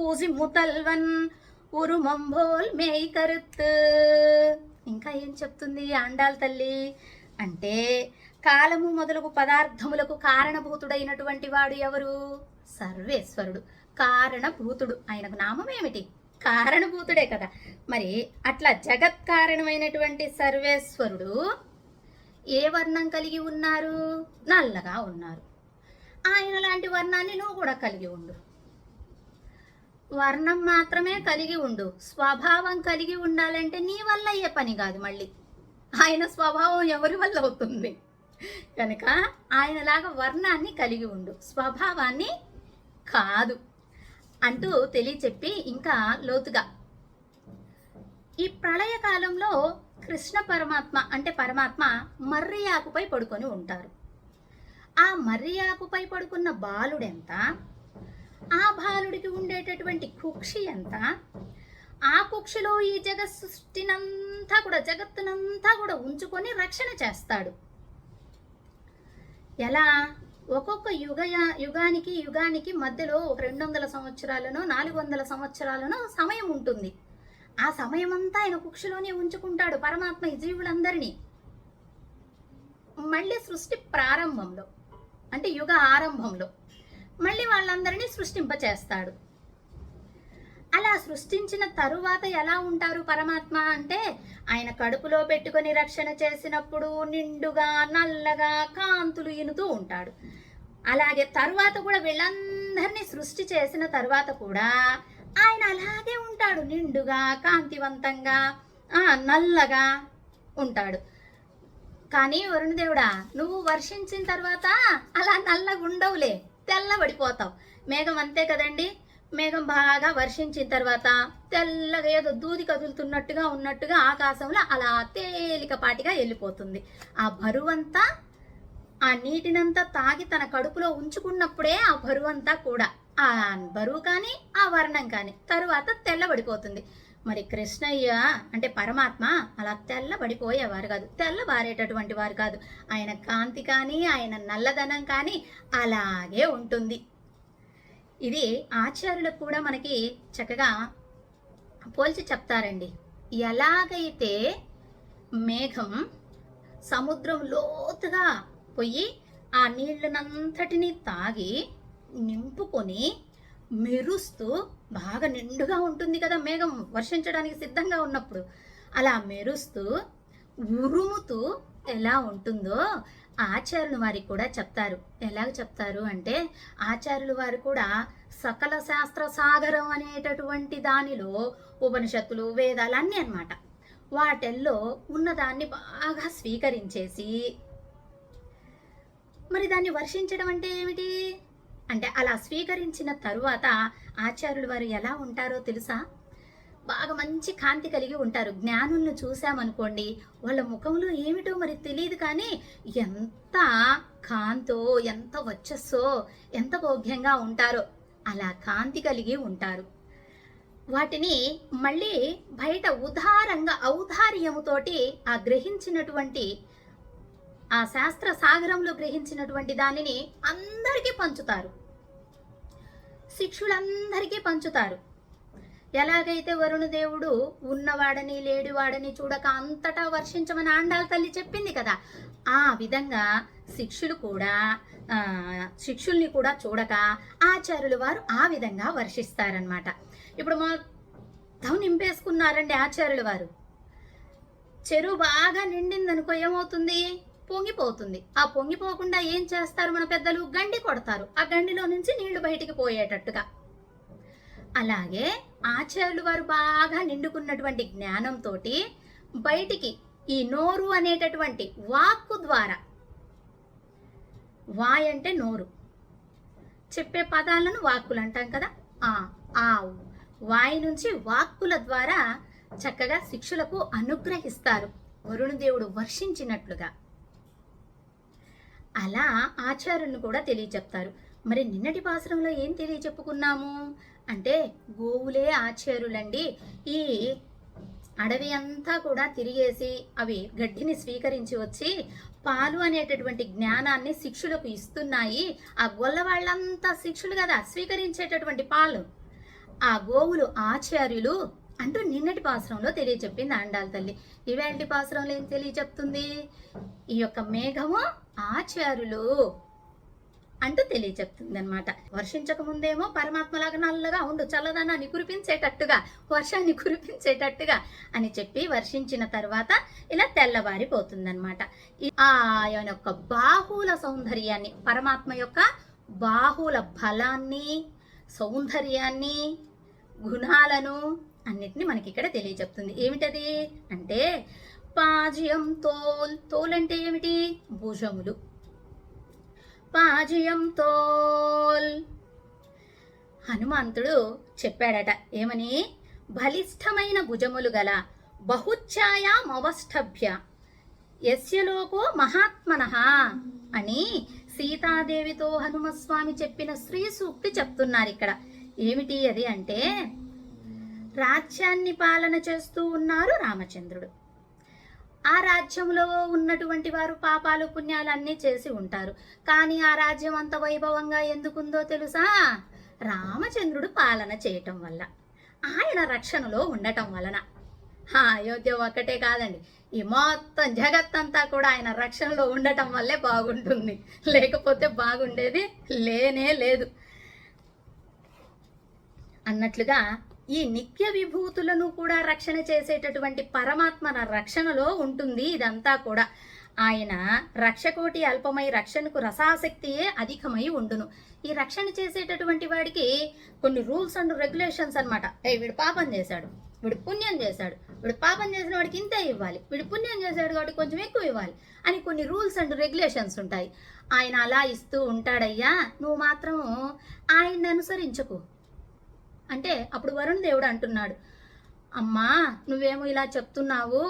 ఊసి ముతల్వన్ ఉరుమంబోల్ మేయి కరుత్. ఇంకా ఏం చెప్తుంది ఆండాల్ తల్లి అంటే, కాలము మొదలగు పదార్థములకు కారణభూతుడైనటువంటి వాడు ఎవరు? సర్వేశ్వరుడు, కారణభూతుడు. ఆయనకు నామం ఏమిటి? కారణభూతుడే కదా. మరి అట్లా జగత్ కారణమైనటువంటి సర్వేశ్వరుడు ఏ వర్ణం కలిగి ఉన్నారు? నల్లగా ఉన్నారు. ఆయన లాంటి వర్ణాన్ని నువ్వు కూడా కలిగి ఉండు. వర్ణం మాత్రమే కలిగి ఉండు, స్వభావం కలిగి ఉండాలంటే నీ వల్ల అయ్యే పని కాదు. మళ్ళీ ఆయన స్వభావం ఎవరి వల్ల అవుతుంది? కనుక ఆయనలాగా వర్ణాన్ని కలిగి ఉండు, స్వభావాన్ని కాదు అంటూ తెలియచెప్పి ఇంకా లోతుగా ఈ ప్రళయకాలంలో కృష్ణ పరమాత్మ అంటే పరమాత్మ మర్రి ఆకుపై పడుకొని ఉంటారు. ఆ మర్రి ఆకుపై పడుకున్న బాలుడెంత, ఆ బాలుడికి ఉండేటటువంటి కుక్షి ఎంత, ఆ కుక్షిలో ఈ సృష్టినంతా కూడా జగత్తునంతా కూడా ఉంచుకొని రక్షణ చేస్తాడు. ఎలా? ఒక్కొక్క యుగానికి యుగానికి మధ్యలో 200 సంవత్సరాలను 400 సంవత్సరాలను సమయం ఉంటుంది. ఆ సమయం అంతా ఆయన కుక్షిలోనే ఉంచుకుంటాడు పరమాత్మ ఈ జీవులందరినీ. మళ్ళీ సృష్టి ప్రారంభంలో అంటే యుగ ఆరంభంలో మళ్ళీ వాళ్ళందరినీ సృష్టింపచేస్తాడు. అలా సృష్టించిన తరువాత ఎలా ఉంటారు పరమాత్మ అంటే ఆయన కడుపులో పెట్టుకొని రక్షణ చేసినప్పుడు నిండుగా నల్లగా కాంతులు ఇనుతూ ఉంటాడు. అలాగే తరువాత కూడా వీళ్ళందరినీ సృష్టి చేసిన తరువాత కూడా ఆయన అలాగే ఉంటాడు, నిండుగా కాంతివంతంగా నల్లగా ఉంటాడు. కానీ వరుణదేవుడా, నువ్వు వర్షించిన తర్వాత అలా నల్లగా ఉండవులే, తెల్లబడిపోతావు. మేఘం అంతే కదండి, మేఘం బాగా వర్షించిన తర్వాత తెల్లగా ఏదో దూది కదులుతున్నట్టుగా ఉన్నట్టుగా ఆకాశంలో అలా తేలికపాటిగా వెళ్ళిపోతుంది. ఆ బరువంతా ఆ నీటినంతా తాగి తన కడుపులో ఉంచుకున్నప్పుడే ఆ బరువంతా కూడా ఆ బరువు కానీ ఆ వర్ణం కానీ తరువాత తెల్లబడిపోతుంది. మరి కృష్ణయ్య అంటే పరమాత్మ అలా తెల్లబడిపోయేవారు కాదు, తెల్లబారేటటువంటి వారు కాదు. ఆయన కాంతి కానీ ఆయన నల్లదనం కానీ అలాగే ఉంటుంది. ఇది ఆచార్యులకు కూడా మనకి చక్కగా పోల్చి చెప్తారండి. ఎలాగైతే మేఘం సముద్రం లోతుగా పోయి ఆ నీళ్ళనంతటినీ తాగి నింపుకొని మెరుస్తూ బాగా నిండుగా ఉంటుంది కదా మేఘం వర్షించడానికి సిద్ధంగా ఉన్నప్పుడు, అలా మెరుస్తూ ఉరుముతూ ఎలా ఉంటుందో ఆచార్యులు వారికి కూడా చెప్తారు. ఎలాగ చెప్తారు అంటే ఆచార్యులు వారు కూడా సకల శాస్త్ర సాగరం అనేటటువంటి దానిలో ఉపనిషత్తులు వేదాలు అన్నీ అన్నమాట, వాటిల్లో ఉన్నదాన్ని బాగా స్వీకరించేసి మరి దాన్ని వర్షించడం అంటే ఏమిటి అంటే అలా స్వీకరించిన తరువాత ఆచార్యులు వారు ఎలా ఉంటారో తెలుసా? బాగా మంచి కాంతి కలిగి ఉంటారు. జ్ఞానులను చూసామనుకోండి, వాళ్ళ ముఖంలో ఏమిటో మరి తెలియదు కానీ ఎంత కాంతో, ఎంత వచ్చస్సో, ఎంత భోగ్యంగా ఉంటారో అలా కాంతి కలిగి ఉంటారు. వాటిని మళ్ళీ బయట ఉదారంగా ఔదార్యముతోటి ఆ గ్రహించినటువంటి ఆ శాస్త్ర సాగరంలో గ్రహించినటువంటి దానిని అందరికీ పంచుతారు, శిష్యులందరికీ పంచుతారు. ఎలాగైతే వరుణదేవుడు ఉన్నవాడని లేడివాడని చూడక అంతటా వర్షించమని ఆండాల తల్లి చెప్పింది కదా, ఆ విధంగా శిష్యుల్ని కూడా చూడక ఆచార్యులు వారు ఆ విధంగా వర్షిస్తారనమాట. ఇప్పుడు మొత్తం నింపేసుకున్నారండి ఆచార్యులు వారు. చెరువు బాగా నిండిందనుకో ఏమవుతుంది? పొంగిపోతుంది. ఆ పొంగిపోకుండా ఏం చేస్తారు మన పెద్దలు? గండి కొడతారు, ఆ గండిలో నుంచి నీళ్లు బయటికి పోయేటట్టుగా. అలాగే ఆచార్యులు వారు బాగా నిండుకున్నటువంటి జ్ఞానంతో బయటికి ఈ నోరు అనేటటువంటి వాక్కు ద్వారా, వాయ్ అంటే నోరు, చెప్పే పదాలను వాక్కులు అంటాం కదా, ఆ వాయి నుంచి వాక్కుల ద్వారా చక్కగా శిష్యులకు అనుగ్రహిస్తారు వరుణదేవుడు వర్షించినట్లుగా. అలా ఆచార్యులను కూడా తెలియచెప్తారు. మరి నిన్నటి పాసురంలో ఏం తెలియచెప్పుకున్నాము అంటే గోవులే ఆచార్యులండి. ఈ అడవి అంతా కూడా తిరిగేసి అవి గడ్డిని స్వీకరించి వచ్చి పాలు అనేటటువంటి జ్ఞానాన్ని శిష్యులకు ఇస్తున్నాయి. ఆ గొల్ల వాళ్ళంతా శిష్యులు కదా, స్వీకరించేటటువంటి పాలు. ఆ గోవులు ఆచార్యులు అంటూ నిన్నటి పాసురంలో తెలియచెప్పింది ఆండాల తల్లి. ఇవాళ పాసురంలో ఏం తెలియచెప్తుంది? ఈ యొక్క మేఘము ఆచార్యులు అంటూ తెలియచెప్తుంది అనమాట. వర్షించక ముందేమో పరమాత్మలాగా నల్లగా ఉండు, చల్లదనాన్ని కురిపించేటట్టుగా, వర్షాన్ని కురిపించేటట్టుగా అని చెప్పి వర్షించిన తర్వాత ఇలా తెల్లబారిపోతుంది అనమాట. ఆ యొక్క బాహుల సౌందర్యాన్ని, పరమాత్మ యొక్క బాహుల బలాన్ని, సౌందర్యాన్ని, గుణాలను అన్నిటిని మనకి ఇక్కడ తెలియచెప్తుంది. ఏమిటది అంటే పాజ్యం తోల్. తోల్ అంటే ఏమిటి? భుజములు. పాజ్యం తోల్. హనుమంతుడు చెప్పాడట ఏమని? బలిష్టమైన భుజములు గల బహుఛాయామవష్టభ్య యస్యలోకో మహాత్మనః అని సీతాదేవితో హనుమస్వామి చెప్పిన శ్రీ సూక్తి చెప్తున్నారు ఇక్కడ. ఏమిటి అది అంటే రాజ్యాన్ని పాలన చేస్తూ ఉన్నారు రామచంద్రుడు. ఆ రాజ్యంలో ఉన్నటువంటి వారు పాపాలు పుణ్యాలు అన్నీ చేసి ఉంటారు. కానీ ఆ రాజ్యం అంత వైభవంగా ఎందుకుందో తెలుసా? రామచంద్రుడు పాలన చేయటం వల్ల, ఆయన రక్షణలో ఉండటం వలన. అయోధ్య ఒక్కటే కాదండి, ఈ మొత్తం జగత్తంతా కూడా ఆయన రక్షణలో ఉండటం వల్లే బాగుంటుంది, లేకపోతే బాగుండేది లేనే లేదు అన్నట్లుగా ఈ నిత్య విభూతులను కూడా రక్షణ చేసేటటువంటి పరమాత్మ రక్షణలో ఉంటుంది ఇదంతా కూడా. ఆయన రక్షకోటి అల్పమై రక్షణకు రసాసక్తియే అధికమై ఉండును. ఈ రక్షణ చేసేటటువంటి వాడికి కొన్ని రూల్స్ అండ్ రెగ్యులేషన్స్ అనమాట. వీడు పాపం చేశాడు, వీడు పుణ్యం చేశాడు, వీడు పాపం చేసిన వాడికి ఇంతే ఇవ్వాలి, వీడు పుణ్యం చేశాడు కాబట్టి కొంచెం ఎక్కువ ఇవ్వాలి అని కొన్ని రూల్స్ అండ్ రెగ్యులేషన్స్ ఉంటాయి. ఆయన అలా ఇస్తూ ఉంటాడయ్యా, నువ్వు మాత్రం ఆయన్ని అనుసరించకు అంటే అప్పుడు వరుణ్ దేవుడు అంటున్నాడు, అమ్మా నువ్వేమో ఇలా చెప్తున్నావు,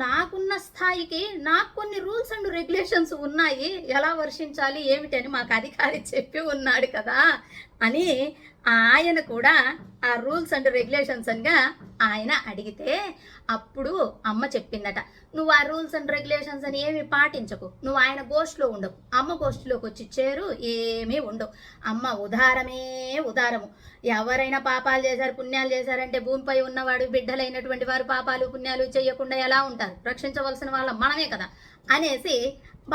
నాకున్న స్థాయికి నాకు కొన్ని రూల్స్ అండ్ రెగ్యులేషన్స్ ఉన్నాయి, ఎలా వర్షించాలి ఏమిటని మాకు అధికారి చెప్పి ఉన్నాడు కదా అని ఆయన కూడా ఆ రూల్స్ అండ్ రెగ్యులేషన్స్ అనగా ఆయన అడిగితే అప్పుడు అమ్మ చెప్పిందట, నువ్వు ఆ రూల్స్ అండ్ రెగ్యులేషన్స్ అని ఏమి పాటించకు, నువ్వు ఆయన గోష్ఠిలో ఉండవు, అమ్మ గోష్ఠిలోకి వచ్చి చేరు, ఏమీ ఉండవు. అమ్మ ఉదారమే ఉదారము. ఎవరైనా పాపాలు చేశారు పుణ్యాలు చేశారంటే భూమిపై ఉన్నవాడు బిడ్డలైనటువంటి వారు పాపాలు పుణ్యాలు చేయకుండా ఎలా ఉంటారు? రక్షించవలసిన వాళ్ళ మనమే కదా అనేసి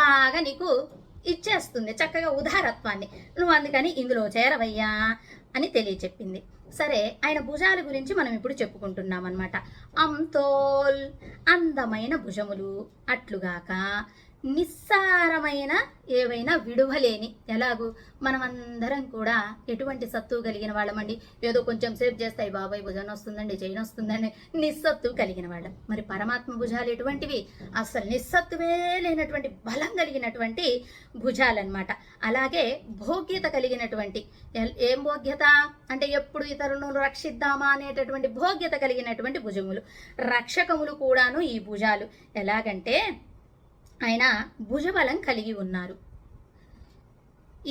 బాగా నీకు ఇచ్చేస్తుంది చక్కగా ఉదారత్వాన్ని. నువ్వు అందుకని ఇందులో చేరవయ్యా అని తెలియచెప్పింది. సరే, ఆయన భుజాల గురించి మనం ఇప్పుడు చెప్పుకుంటున్నాం అనమాట. అంతోల్ అందమైన భుజములు, అట్లుగాక నిస్సారమైన ఏవైనా విడువలేని. ఎలాగూ మనమందరం కూడా ఎటువంటి సత్తు కలిగిన వాళ్ళమండి, ఏదో కొంచెం సేపు చేస్తాయి బాబాయ్ భుజం వస్తుందండి చైన్ వస్తుందండి, నిస్సత్తు కలిగిన వాళ్ళం. మరి పరమాత్మ భుజాలు ఎటువంటివి? అసలు నిస్సత్తువే లేనటువంటి బలం కలిగినటువంటి భుజాలన్నమాట. అలాగే భోగ్యత కలిగినటువంటి, ఏం భోగ్యత అంటే ఎప్పుడు ఇతరులను రక్షిద్దామా అనేటటువంటి భోగ్యత కలిగినటువంటి భుజములు, రక్షకములు కూడాను ఈ భుజాలు. ఎలాగంటే ఆయన భుజబలం కలిగి ఉన్నారు.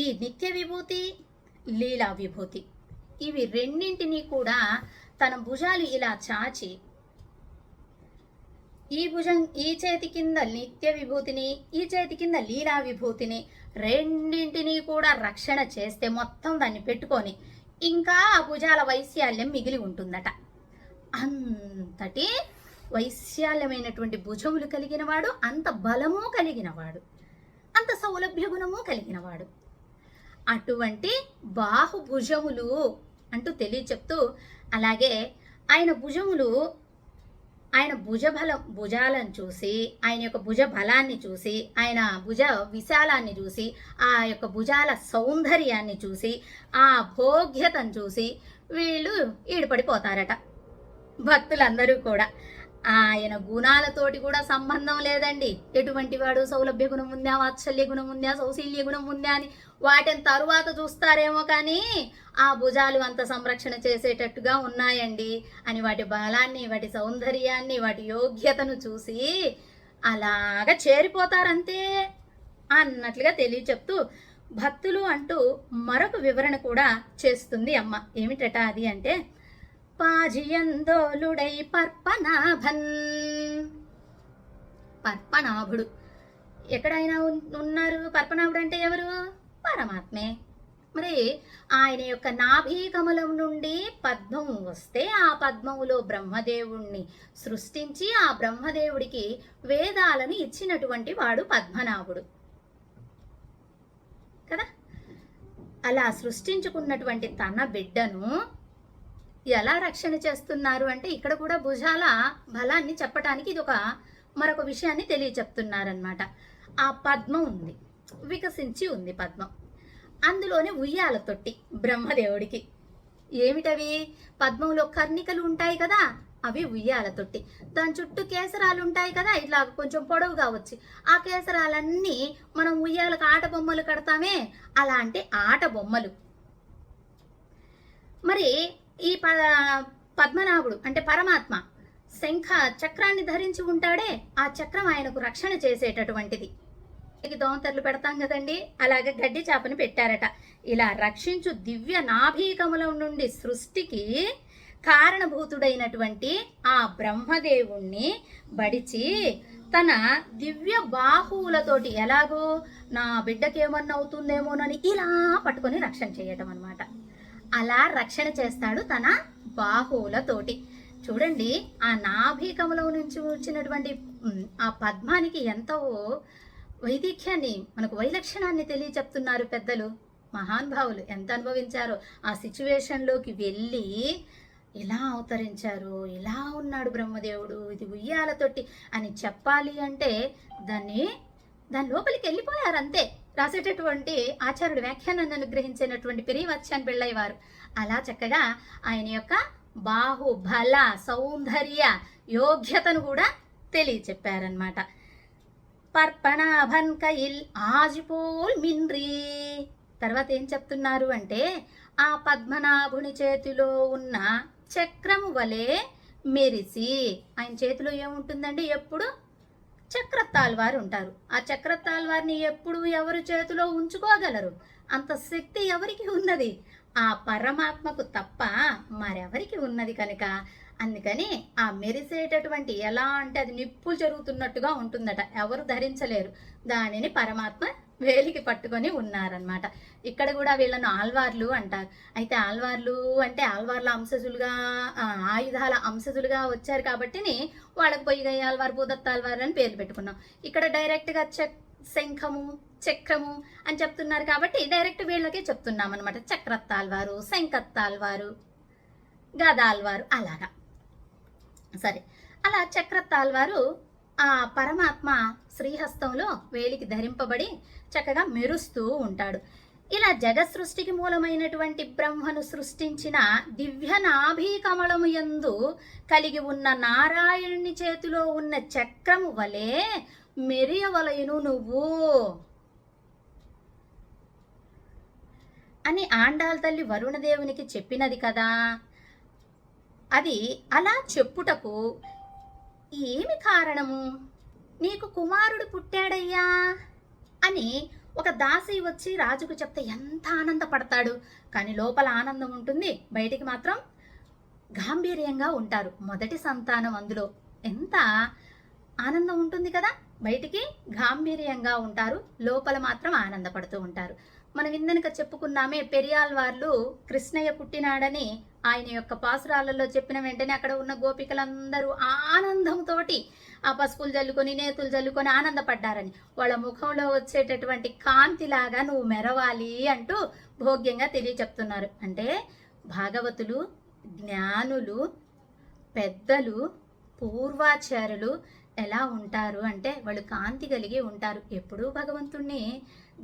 ఈ నిత్య విభూతి, లీలా విభూతి, ఇవి రెండింటినీ కూడా తన భుజాలు ఇలా చాచి ఈ చేతి కింద నిత్య విభూతిని, ఈ చేతి కింద లీలా విభూతిని రెండింటినీ కూడా రక్షణ చేస్తే మొత్తం దాన్ని పెట్టుకొని ఇంకా ఆ భుజాల వైశాల్యం మిగిలి ఉంటుందట. అంతటి వైశాల్యమైనటువంటి భుజములు కలిగినవాడు, అంత బలము కలిగినవాడు, అంత సౌలభ్య గుణము కలిగినవాడు. అటువంటి బాహుభుజములు అంటూ తెలియచెప్తూ, అలాగే ఆయన భుజములు, ఆయన భుజాలను చూసి, ఆయన యొక్క భుజ బలాన్ని చూసి, ఆయన భుజ విశాలాన్ని చూసి, ఆ యొక్క భుజాల సౌందర్యాన్ని చూసి, ఆ భోగ్యతను చూసి వీళ్ళు ఈడుపడిపోతారట భక్తులందరూ కూడా. ఆయన గుణాలతోటి కూడా సంబంధం లేదండి. ఎటువంటి వాడు సౌలభ్య గుణం ఉందా, వాత్సల్య గుణం ఉందా, సౌశీల్య గుణం ఉందా అని వాటిని తరువాత చూస్తారేమో, కానీ ఆ భుజాలు అంత సంరక్షణ చేసేటట్టుగా ఉన్నాయండి అని వాటి బలాన్ని, వాటి సౌందర్యాన్ని, వాటి యోగ్యతను చూసి అలాగా చేరిపోతారంతే అన్నట్లుగా తెలియచెప్తూ భక్తులు అంటూ మరొక వివరణ కూడా చేస్తుంది అమ్మ. ఏమిటట అది అంటే, పాజియందోలుడై పర్పనాభన్. పర్పనాభుడు ఎక్కడైనా ఉన్నారు. పర్పనాభుడు అంటే ఎవరు? పరమాత్మే. మరి ఆయన యొక్క నాభీ కమలం నుండి పద్మం వస్తే ఆ పద్మములో బ్రహ్మదేవుణ్ణి సృష్టించి ఆ బ్రహ్మదేవుడికి వేదాలను ఇచ్చినటువంటి వాడు పద్మనాభుడు కదా. అలా సృష్టించుకున్నటువంటి తన బిడ్డను ఎలా రక్షణ చేస్తున్నారు అంటే ఇక్కడ కూడా భుజాల బలాన్ని చెప్పటానికి ఇది మరొక విషయాన్ని తెలియచెప్తున్నారనమాట. ఆ పద్మం ఉంది, వికసించి ఉంది పద్మం. అందులోనే ఉయ్యాల తొట్టి బ్రహ్మదేవుడికి. ఏమిటవి? పద్మంలో కర్ణికలు ఉంటాయి కదా, అవి ఉయ్యాల తొట్టి. దాని చుట్టూ కేసరాలు ఉంటాయి కదా, ఇట్లా కొంచెం పొడవుగా వచ్చి, ఆ కేసరాలన్నీ మనం ఉయ్యాలకు ఆట బొమ్మలు కడతామే, అలాంటి ఆట బొమ్మలు. మరి ఈ పద్మనాభుడు అంటే పరమాత్మ శంఖ చక్రాన్ని ధరించి ఉంటాడే, ఆ చక్రం ఆయనకు రక్షణ చేసేటటువంటిది. దోమతెరలు పెడతాం కదండి, అలాగే గడ్డి చేపని పెట్టారట. ఇలా రక్షించు దివ్య నాభీకమలం నుండి సృష్టికి కారణభూతుడైనటువంటి ఆ బ్రహ్మదేవుణ్ణి బడిచి తన దివ్య బాహువులతోటి ఎలాగో నా బిడ్డకేమన్నా అవుతుందేమోనని ఇలా పట్టుకొని రక్షణ చేయటం అనమాట. అలా రక్షణ చేస్తాడు తన బాహువులతోటి. చూడండి, ఆ నాభీకమలం నుంచి వచ్చినటువంటి ఆ పద్మానికి ఎంతో వైదిక్యాన్ని, మనకు వైలక్షణాన్ని తెలియచెప్తున్నారు పెద్దలు మహానుభావులు. ఎంత అనుభవించారో ఆ సిచ్యువేషన్లోకి వెళ్ళి ఇలా అవతరించారు, ఇలా ఉన్నాడు బ్రహ్మదేవుడు, ఇది ఉయ్యాల తొట్టి అని చెప్పాలి అంటే దాని లోపలికి వెళ్ళిపోయారు అంతే. రాసేటటువంటి ఆచార్యుడు వ్యాఖ్యానాన్ని అనుగ్రహించినటువంటి పెరియవచ్చాన్ పిళ్ళయ్య వారు అలా చక్కగా ఆయన యొక్క బాహుబల సౌందర్య యోగ్యతను కూడా తెలియచెప్పారనమాట. పర్పణాభన్ కయిల్ ఆజిపోల్ మిన్రీ. తర్వాత ఏం చెప్తున్నారు అంటే, ఆ పద్మనాభుని చేతిలో ఉన్న చక్రము వలె మెరిసి, ఆయన చేతిలో ఏముంటుందండి? ఎప్పుడు చక్రతాల్వారు ఉంటారు. ఆ చక్రతాల్వారిని ఎప్పుడు ఎవరు చేతిలో ఉంచుకోగలరు? అంత శక్తి ఎవరికి ఉన్నది? ఆ పరమాత్మకు తప్ప మరెవరికి ఉన్నది కనుక అందుకని ఆ మెరిసేటటువంటి ఎలా అంటే అది నిప్పులు జరుగుతున్నట్టుగా ఉంటుందట, ఎవరు ధరించలేరు. దానిని పరమాత్మ వేలికి పట్టుకొని ఉన్నారనమాట. ఇక్కడ కూడా వీళ్ళను ఆల్వార్లు అంటారు. అయితే ఆల్వార్లు అంటే ఆల్వార్ల అంశజులుగా, ఆయుధాల అంశజులుగా వచ్చారు కాబట్టి వాళ్ళకి పొయ్యి ఆల్వార్ భూదత్తాల్వార్ అని పేర్లు పెట్టుకున్నాం. ఇక్కడ డైరెక్ట్గా శంఖము చక్రము అని చెప్తున్నారు కాబట్టి డైరెక్ట్ వీళ్ళకే చెప్తున్నాం అనమాట. చక్రత్తాల్వారు, శంఖత్తాల్వారు, గదాల్వారు అలాగా. సరే, అలా చక్రత్తాల్వారు ఆ పరమాత్మ శ్రీహస్తంలో వేలికి ధరింపబడి చక్కగా మెరుస్తూ ఉంటాడు. ఇలా జగత్ సృష్టికి మూలమైనటువంటి బ్రహ్మను సృష్టించిన దివ్య నాభీ కమలము యందు కలిగి ఉన్న నారాయణుని చేతిలో ఉన్న చక్రము వలె మెరియవలయును నువ్వు అని ఆండాల్ తల్లి వరుణదేవునికి చెప్పినది కదా. అది అలా చెప్పుటకు ఏమి కారణము? నీకు కుమారుడు పుట్టాడయ్యా అని ఒక దాసి వచ్చి రాజుకు చెప్తే ఎంత ఆనందపడతాడు. కానీ లోపల ఆనందం ఉంటుంది, బయటికి మాత్రం గాంభీర్యంగా ఉంటారు. మొదటి సంతానం, అందులో ఎంత ఆనందం ఉంటుంది కదా. బయటికి గాంభీర్యంగా ఉంటారు, లోపల మాత్రం ఆనందపడుతూ ఉంటారు. మనం ఇందనక చెప్పుకున్నామే, పెరియాల్ వాళ్ళు కృష్ణయ్య పుట్టినాడని ఆయన యొక్క పాసురాలలో చెప్పిన వెంటనే అక్కడ ఉన్న గోపికలందరూ ఆనందంతో ఆ పసుపులు జల్లుకొని నేతులు జల్లుకొని ఆనందపడ్డారని. వాళ్ళ ముఖంలో వచ్చేటటువంటి కాంతిలాగా నువ్వు మెరవాలి అంటూ భోగ్యంగా తెలియచెప్తున్నారు. అంటే భాగవతులు, జ్ఞానులు, పెద్దలు, పూర్వాచారులు ఎలా ఉంటారు అంటే వాళ్ళు కాంతి కలిగి ఉంటారు. ఎప్పుడూ భగవంతుణ్ణి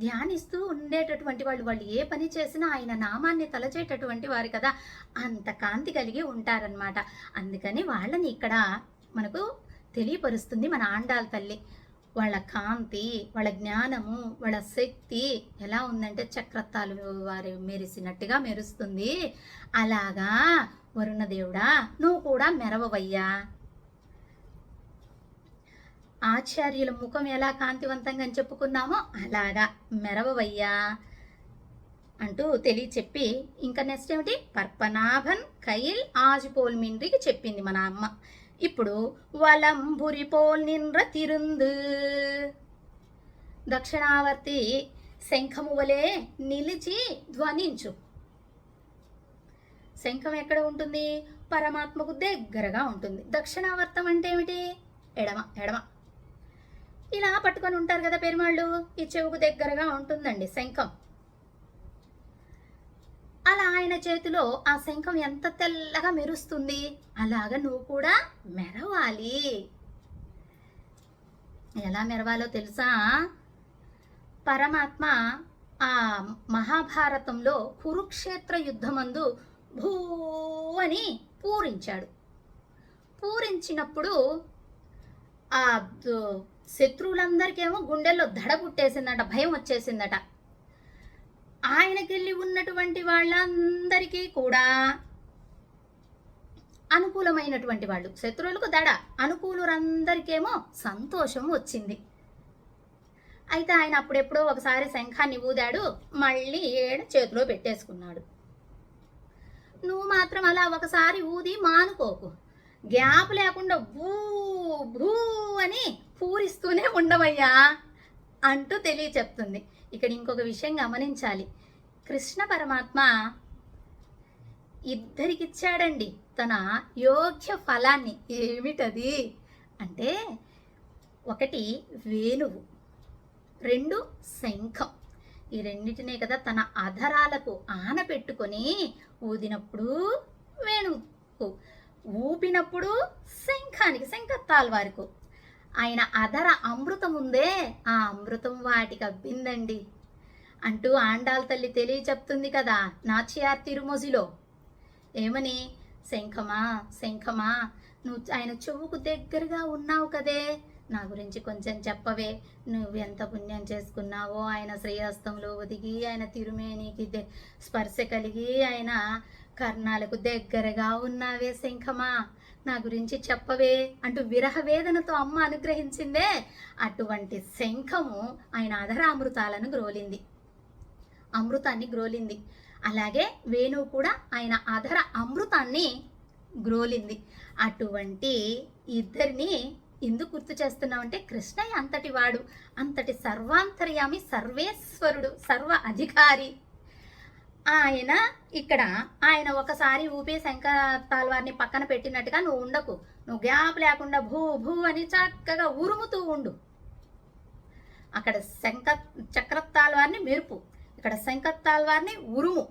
ధ్యానిస్తూ ఉండేటటువంటి వాళ్ళు ఏ పని చేసినా ఆయన నామాన్ని తలచేటటువంటి వారు కదా, అంత కాంతి కలిగి ఉంటారనమాట. అందుకని వాళ్ళని ఇక్కడ మనకు తెలియపరుస్తుంది మన ఆండాల్ తల్లి. వాళ్ళ కాంతి, వాళ్ళ జ్ఞానము, వాళ్ళ శక్తి ఎలా ఉందంటే చక్రత్తాలు వారు మెరిసినట్టుగా మెరుస్తుంది. అలాగా వరుణదేవుడా నువ్వు కూడా మెరవవయ్యా. ఆచార్యుల ముఖం ఎలా కాంతివంతంగా చెప్పుకున్నామో అలాగా మెరవవయ్యా అంటూ తెలియచెప్పి ఇంకా నెక్స్ట్ ఏమిటి? పర్పనాభన్ కయిల్ ఆజిపోల్ మిన్రికి చెప్పింది మన అమ్మ. ఇప్పుడు వలంబురిపోల్ నిన్ర తిరుందు, దక్షిణావర్తి శంఖము వలె నిలిచి ధ్వనించు. శంఖం ఎక్కడ ఉంటుంది? పరమాత్మకు దగ్గరగా ఉంటుంది. దక్షిణావర్తం అంటే ఏమిటి? ఎడమ. ఇలా పట్టుకొని ఉంటారు కదా పెరుమాళ్ళు, ఈ చెవుకు దగ్గరగా ఉంటుందండి శంఖం. అలా ఆయన చేతిలో ఆ శంఖం ఎంత తెల్లగా మెరుస్తుంది, అలాగా నువ్వు కూడా మెరవాలి. ఎలా మెరవాలో తెలుసా? పరమాత్మ ఆ మహాభారతంలో కురుక్షేత్ర యుద్ధమందు భూ అని పూరించాడు. పూరించినప్పుడు ఆ శత్రువులందరికేమో గుండెల్లో దడ పుట్టేసిందట, భయం వచ్చేసిందట. ఆయనకెళ్ళి ఉన్నటువంటి వాళ్ళందరికీ కూడా అనుకూలమైనటువంటి వాళ్ళు, శత్రువులకు దడ, అనుకూలురందరికేమో సంతోషం వచ్చింది. అయితే ఆయన అప్పుడెప్పుడో ఒకసారి శంఖాన్ని ఊదాడు, మళ్ళీ ఏడ చేతిలో పెట్టేసుకున్నాడు. నువ్వు మాత్రం అలా ఒకసారి ఊది మానుకోకు, గ్యాప్ లేకుండా భూ భూ అని పూరిస్తూనే ఉండవయ్యా అంటూ తెలియచెప్తుంది. ఇక్కడ ఇంకొక విషయం గమనించాలి. కృష్ణ పరమాత్మ ఇద్దరికిచ్చాడండి తన యోగ్య ఫలాన్ని. ఏమిటది అంటే, ఒకటి వేణువు, రెండు శంఖం. ఈ రెండింటినే కదా తన అధరాలకు ఆనపెట్టుకొని ఊదినప్పుడు వేణువుకు, ఊపినప్పుడు శంఖానికి, శంఖతాల్వారుకు. ఆయన అధర అమృతం ఉందే, ఆ అమృతం వాటికి అబ్బిందండి అంటూ ఆండాళ్ళ తల్లి తెలియచెప్తుంది కదా నాచియార్ తిరుమొజిలో. ఏమని? శంఖమా శంఖమా, నువ్వు ఆయన చెవుకు దగ్గరగా ఉన్నావు కదే, నా గురించి కొంచెం చెప్పవే. నువ్వు ఎంత పుణ్యం చేసుకున్నావో, ఆయన శ్రీహస్తంలో ఒదిగి, ఆయన తిరుమేనికి స్పర్శ కలిగి, ఆయన కర్ణాలకు దగ్గరగా ఉన్నావే శంఖమా, నా గురించి చెప్పవే అంటూ విరహ వేదనతో అమ్మ అనుగ్రహించిందే. అటువంటి శంఖము ఆయన అధరామృతాలను గ్రోలింది, అమృతాన్ని గ్రోలింది. అలాగే వేణువు కూడా ఆయన అధర అమృతాన్ని గ్రోలింది. అటువంటి ఇద్దరిని ఎందుకు గుర్తు చేస్తున్నామంటే, కృష్ణయ్య అంతటి వాడు, అంతటి సర్వాంతర్యామి, సర్వేశ్వరుడు, సర్వ అధికారి. ఆయన ఇక్కడ ఆయన ఒకసారి ఊపి శంఖతాల్వార్ని పక్కన పెట్టినట్టుగా నువ్వు ఉండకు, నువ్వు గ్యాప్ లేకుండా భూ భూ అని చక్కగా ఉరుముతూ ఉండు. అక్కడ చక్రతాల్వార్ని మెరుపు, ఇక్కడ శంఖతాల్వార్ని ఉరుము.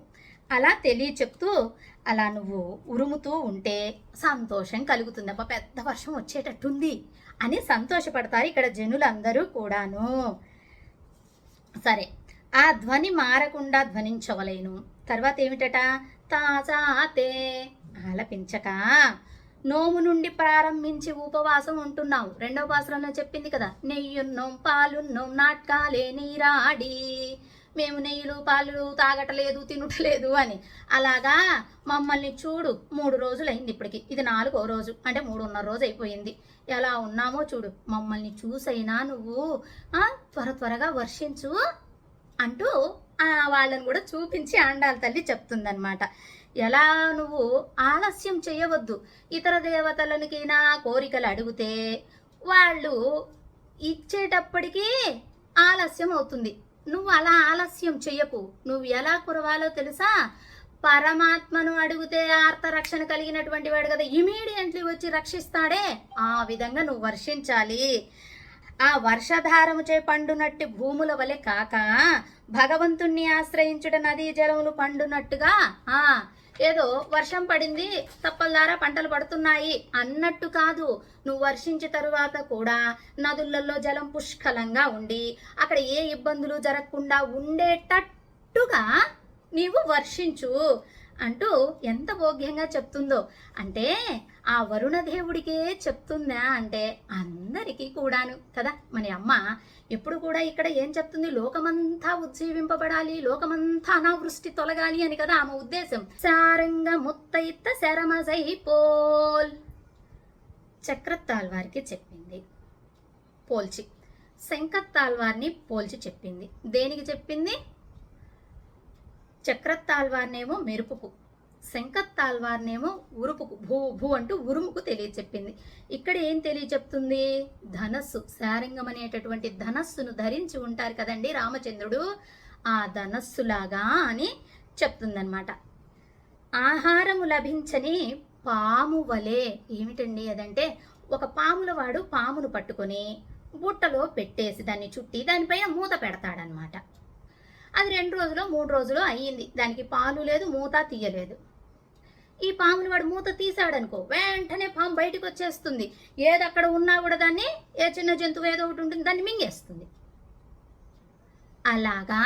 అలా తెలియచెప్తూ అలా నువ్వు ఉరుముతూ ఉంటే సంతోషం కలుగుతుంది. అబ్బా పెద్ద వర్షం వచ్చేటట్టుంది అని సంతోషపడతారు ఇక్కడ జనులందరూ కూడాను. సరే, ఆ ధ్వని మారకుండా ధ్వనించవలేను. తర్వాత ఏమిటట? తాజాతే ఆలపించక నోము నుండి ప్రారంభించి ఉపవాసం ఉంటున్నావు. రెండవ పాసరంలో చెప్పింది కదా, నెయ్యున్నోం పాలున్నోం నాట్కాలే నీరాడి, మేము నెయ్యిలు పాలు తాగటలేదు తినటలేదు అని. అలాగా మమ్మల్ని చూడు, 3 రోజులు అయింది ఇప్పటికి, ఇది 4వ రోజు, అంటే 3.5 రోజు అయిపోయింది. ఎలా ఉన్నామో చూడు, మమ్మల్ని చూసైనా నువ్వు త్వరగా వర్షించు అంటూ వాళ్ళని కూడా చూపించి ఆండాళ్ళ తల్లి చెప్తుందనమాట. ఎలా నువ్వు ఆలస్యం చేయవద్దు. ఇతర దేవతలకి నా కోరికలు అడిగితే వాళ్ళు ఇచ్చేటప్పటికీ ఆలస్యం అవుతుంది. నువ్వు అలా ఆలస్యం చెయ్యకు. నువ్వు ఎలా కురవాలో తెలుసా? పరమాత్మను అడిగితే ఆర్తరక్షణ కలిగినటువంటి వాడు కదా, ఇమీడియట్లీ వచ్చి రక్షిస్తాడే, ఆ విధంగా నువ్వు వర్షించాలి. ఆ వర్షధారముచే పండునట్టి భూముల వలె కాక, భగవంతుణ్ణి ఆశ్రయించుట నదీ జలములు పండునట్టుగా, ఏదో వర్షం పడింది తప్పల్దారా పంటలు పడుతున్నాయి అన్నట్టు కాదు. నువ్వు వర్షించిన తరువాత కూడా నదులలో జలం పుష్కలంగా ఉండి అక్కడ ఏ ఇబ్బందులు జరగకుండా ఉండేటట్టుగా నీవు వర్షించు అంటూ ఎంత భోగ్యంగా చెప్తుందో. అంటే ఆ వరుణదేవుడికే చెప్తుందా అంటే అందరికీ కూడాను కదా. మన అమ్మ ఎప్పుడు కూడా ఇక్కడ ఏం చెప్తుంది? లోకమంతా ఉజ్జీవింపబడాలి, లోకమంతా అనావృష్టి తొలగాలి అని కదా ఆమె ఉద్దేశం. సారంగ ముత్తైత్త శరమజై పోల్ చక్రతాల్వారికి చెప్పింది పోల్చి, శంఖతాల్వార్ని పోల్చి చెప్పింది. దేనికి చెప్పింది? చక్రతాల్వార్నేమో మెరుపుకు, శంఖతాల్వార్నేమో ఉరుపుకు, భూ భూ అంటూ ఉరుముకు తెలియచెప్పింది. ఇక్కడ ఏం తెలియచెప్తుంది? ధనస్సు, శారంగం అనేటటువంటి ధనస్సును ధరించి ఉంటారు కదండి రామచంద్రుడు, ఆ ధనస్సులాగా అని చెప్తుందనమాట. ఆహారము లభించని పాము వలె. ఏమిటండి అదంటే, ఒక పాముల వాడు పామును పట్టుకొని బుట్టలో పెట్టేసి దాన్ని చుట్టి దానిపైన మూత పెడతాడనమాట. అది 2 రోజులు 3 రోజులు అయ్యింది, దానికి పాలు లేదు, మూత తీయలేదు. ఈ పాముని వాడు మూత తీసాడనుకో, వెంటనే పాము బయటకు వచ్చేస్తుంది. ఏది అక్కడ ఉన్నా కూడా దాన్ని, ఏ చిన్న జంతువు ఏదో ఒకటి ఉంటుంది దాన్ని మింగేస్తుంది. అలాగా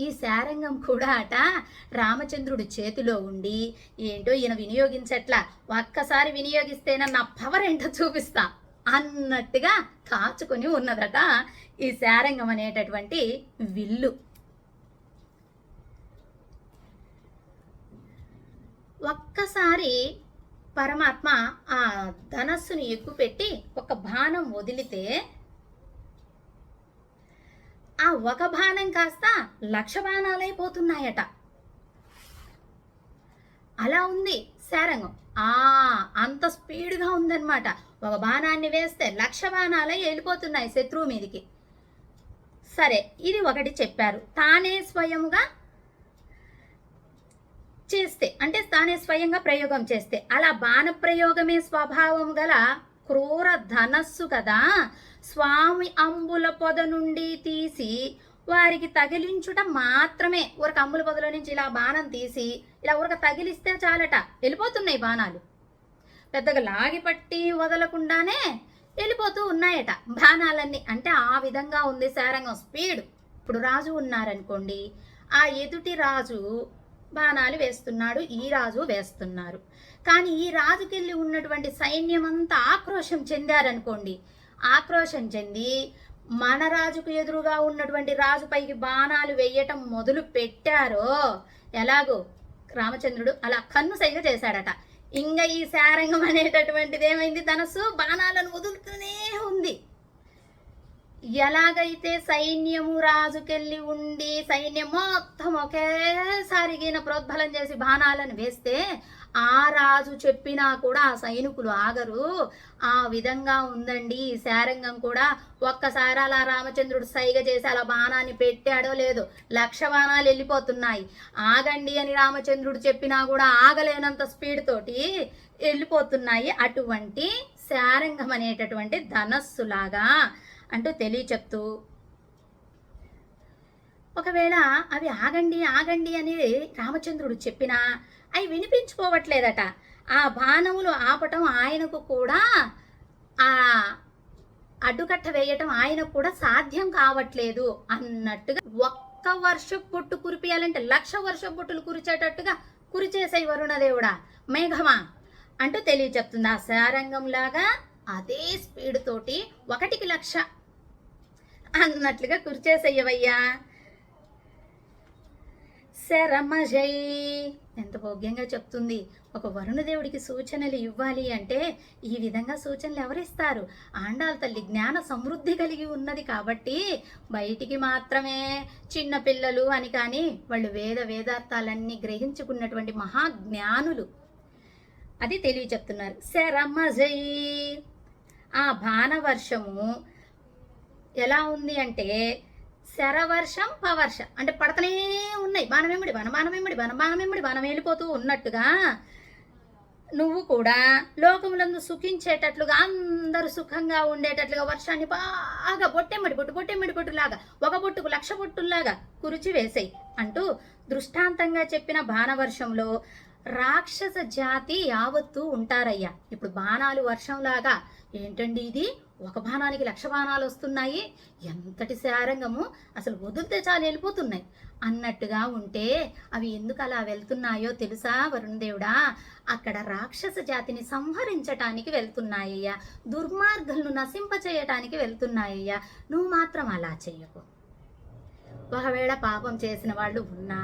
ఈ శారంగం కూడా అట రామచంద్రుడి చేతిలో ఉండి, ఏంటో ఈయన వినియోగించట్లా, ఒక్కసారి వినియోగిస్తేనే నా పవర్ ఏంటో చూపిస్తా అన్నట్టుగా కాచుకొని ఉన్నదట ఈ శారంగం అనేటటువంటి విల్లు. ఒక్కసారి పరమాత్మ ఆ ధనస్సుని ఎక్కుపెట్టి ఒక బాణం వదిలితే ఆ ఒక బాణం కాస్త 1,00,000 బాణాలైపోతున్నాయట. అలా ఉంది శారంగం. అంత స్పీడ్గా ఉందన్నమాట. ఒక బాణాన్ని వేస్తే 1,00,000 బాణాలే వెళ్ళిపోతున్నాయి శత్రువు మీదికి. సరే, ఇది ఒకటి చెప్పారు. తానే స్వయముగా చేస్తే, అంటే తానే స్వయంగా ప్రయోగం చేస్తే, అలా బాణ ప్రయోగమే స్వభావం గల క్రూర ధనస్సు కదా, స్వామి అంబుల పొద నుండి తీసి వారికి తగిలించుట మాత్రమే. ఊరక అంబుల పొదలో నుంచి ఇలా బాణం తీసి ఇలా ఊరక తగిలిస్తే చాలట, వెళ్ళిపోతున్నాయి బాణాలు. పెద్దగా లాగిపట్టి వదలకుండానే వెళ్ళిపోతూ ఉన్నాయట బాణాలన్నీ. అంటే ఆ విధంగా ఉంది శారంగం స్పీడ్. ఇప్పుడు రాజు ఉన్నారనుకోండి, ఆ ఎదుటి రాజు బాణాలు వేస్తున్నాడు, ఈ రాజు వేస్తున్నారు. కానీ ఈ రాజుకెళ్ళి ఉన్నటువంటి సైన్యం అంతా ఆక్రోశం చెందారనుకోండి, ఆక్రోశం చెంది మన రాజుకు ఎదురుగా ఉన్నటువంటి రాజుపైకి బాణాలు వేయటం మొదలు పెట్టారో, ఎలాగో రామచంద్రుడు అలా కన్ను సైగ చేశాడట. ఇంకా ఈ శారంగం అనేటటువంటిది ఏమైంది, ధనస్సు బాణాలను వదులుతూనే ఉంది. ఎలాగైతే సైన్యము రాజుకెళ్ళి ఉండి సైన్యం మొత్తం ఒకేసారి ప్రోద్బలం చేసి బాణాలను వేస్తే ఆ రాజు చెప్పినా కూడా ఆ సైనికులు ఆగరు, ఆ విధంగా ఉందండి ఈ శారంగం కూడా. ఒక్కసారి అలా రామచంద్రుడు సైగ చేసి అలా బాణాన్ని పెట్టాడో లేదో 1,00,000 బాణాలు వెళ్ళిపోతున్నాయి. ఆగండి అని రామచంద్రుడు చెప్పినా కూడా ఆగలేనంత స్పీడ్ తోటి వెళ్ళిపోతున్నాయి. అటువంటి శారంగం అనేటటువంటి ధనస్సులాగా అంటూ తెలియచెప్తూ, ఒకవేళ అవి ఆగండి ఆగండి అని రామచంద్రుడు చెప్పినా అవి వినిపించుకోవట్లేదట. ఆ బాణములు ఆపటం ఆయనకు కూడా, ఆ అడ్డుకట్ట వేయటం ఆయనకు కూడా సాధ్యం కావట్లేదు అన్నట్టుగా, ఒక్క వర్షపు పొట్టు కురిపియాలంటే 1,00,000 వర్షపు పొట్టులు కురిచేటట్టుగా కురిచేసే వరుణదేవుడా మేఘమా అంటూ తెలియచెప్తుంది. ఆ శారంగంలాగా అదే స్పీడ్ తోటి 1కి 1,00,000 అన్నట్లుగా కురిచేసయ్యవయ్యా శరమజై. ఎంత భోగ్యంగా చెప్తుంది. ఒక వరుణదేవుడికి సూచనలు ఇవ్వాలి అంటే ఈ విధంగా సూచనలు ఎవరిస్తారు? ఆండాళ్ళ తల్లి జ్ఞాన సమృద్ధి కలిగి ఉన్నది కాబట్టి బయటికి మాత్రమే చిన్న పిల్లలు అని కానీ వాళ్ళు వేదార్థాలన్నీ గ్రహించుకున్నటువంటి మహాజ్ఞానులు. అది తెలియచెప్తున్నారు. శరమజై. ఆ బాణవర్షము ఎలా ఉంది అంటే శరవర్షం పవర్ష, అంటే పడతనే ఉన్నాయి. బాణమెమ్మడి బాణం వెళ్ళిపోతూ ఉన్నట్టుగా నువ్వు కూడా లోకములందు సుఖించేటట్లుగా, అందరూ సుఖంగా ఉండేటట్లుగా వర్షాన్ని బాగా బొట్టెమ్మడి బొట్టులాగా, ఒక బొట్టుకు 1,00,000 బొట్టుల్లాగా కురిచి వేసేయి అంటూ దృష్టాంతంగా చెప్పిన బాణవర్షంలో రాక్షస జాతి యావత్తు ఉంటారయ్యా. ఇప్పుడు బాణాలు వర్షంలాగా, ఏంటండి ఇది, ఒక బాణానికి 1,00,000 బాణాలు వస్తున్నాయి, ఎంతటి శారంగము, అసలు వదిలితే చాలు వెళ్ళిపోతున్నాయి అన్నట్టుగా ఉంటే అవి ఎందుకు అలా వెళ్తున్నాయో తెలుసా వరుణదేవుడా? అక్కడ రాక్షస జాతిని సంహరించటానికి వెళ్తున్నాయ్యా, దుర్మార్గులను నశింపచేయటానికి వెళ్తున్నాయ్యా. నువ్వు మాత్రం అలా చెయ్యకు. ఒకవేళ పాపం చేసిన వాళ్ళు ఉన్నా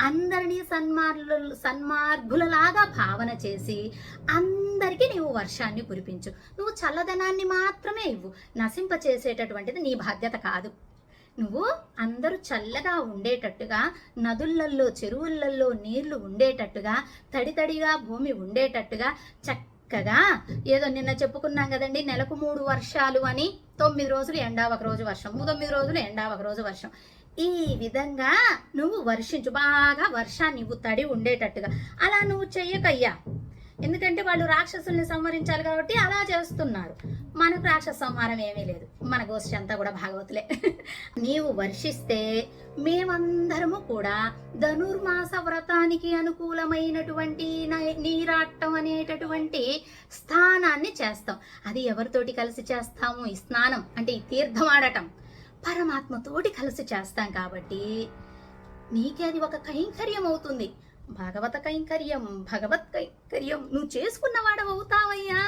అందరినీ సన్మార్గులలాగా భావన చేసి అందరికీ నీవు వర్షాన్ని కురిపించు. నువ్వు చల్లదనాన్ని మాత్రమే ఇవ్వు, నశింపచేసేటటువంటిది నీ బాధ్యత కాదు. నువ్వు అందరూ చల్లగా ఉండేటట్టుగా, నదులల్లో చెరువులలో నీళ్లు ఉండేటట్టుగా, తడితడిగా భూమి ఉండేటట్టుగా చక్కగా, ఏదో నిన్న చెప్పుకున్నాం కదండి, నెలకు 3 వర్షాలు అని, 9 రోజులు ఎండ, 1 రోజు వర్షం, 9 రోజులు ఎండ, 1 రోజు వర్షం. ఈ విధంగా నువ్వు వర్షించు, బాగా వర్షాన్ని నువ్వు తడి ఉండేటట్టుగా. అలా నువ్వు చెయ్యకయ్యా, ఎందుకంటే వాళ్ళు రాక్షసుల్ని సంహరించాలి కాబట్టి అలా చేస్తున్నారు. మనకు రాక్షస సంహారం ఏమీ లేదు, మన గోష్ఠి అంతా కూడా భాగవతులే. నీవు వర్షిస్తే మేమందరము కూడా ధనుర్మాస వ్రతానికి అనుకూలమైనటువంటి నీరాటం అనేటటువంటి స్థానాన్ని చేస్తాం. అది ఎవరితోటి కలిసి చేస్తాము? ఈ స్నానం అంటే ఈ తీర్థం ఆడటం, పరమాత్మతోటి కలిసి చేస్తాం కాబట్టి నీకే అది ఒక కైంకర్యం అవుతుంది. భాగవత కైంకర్యం, భగవత్ కైంకర్యం నువ్వు చేసుకున్నవాడు అవుతావయ్యా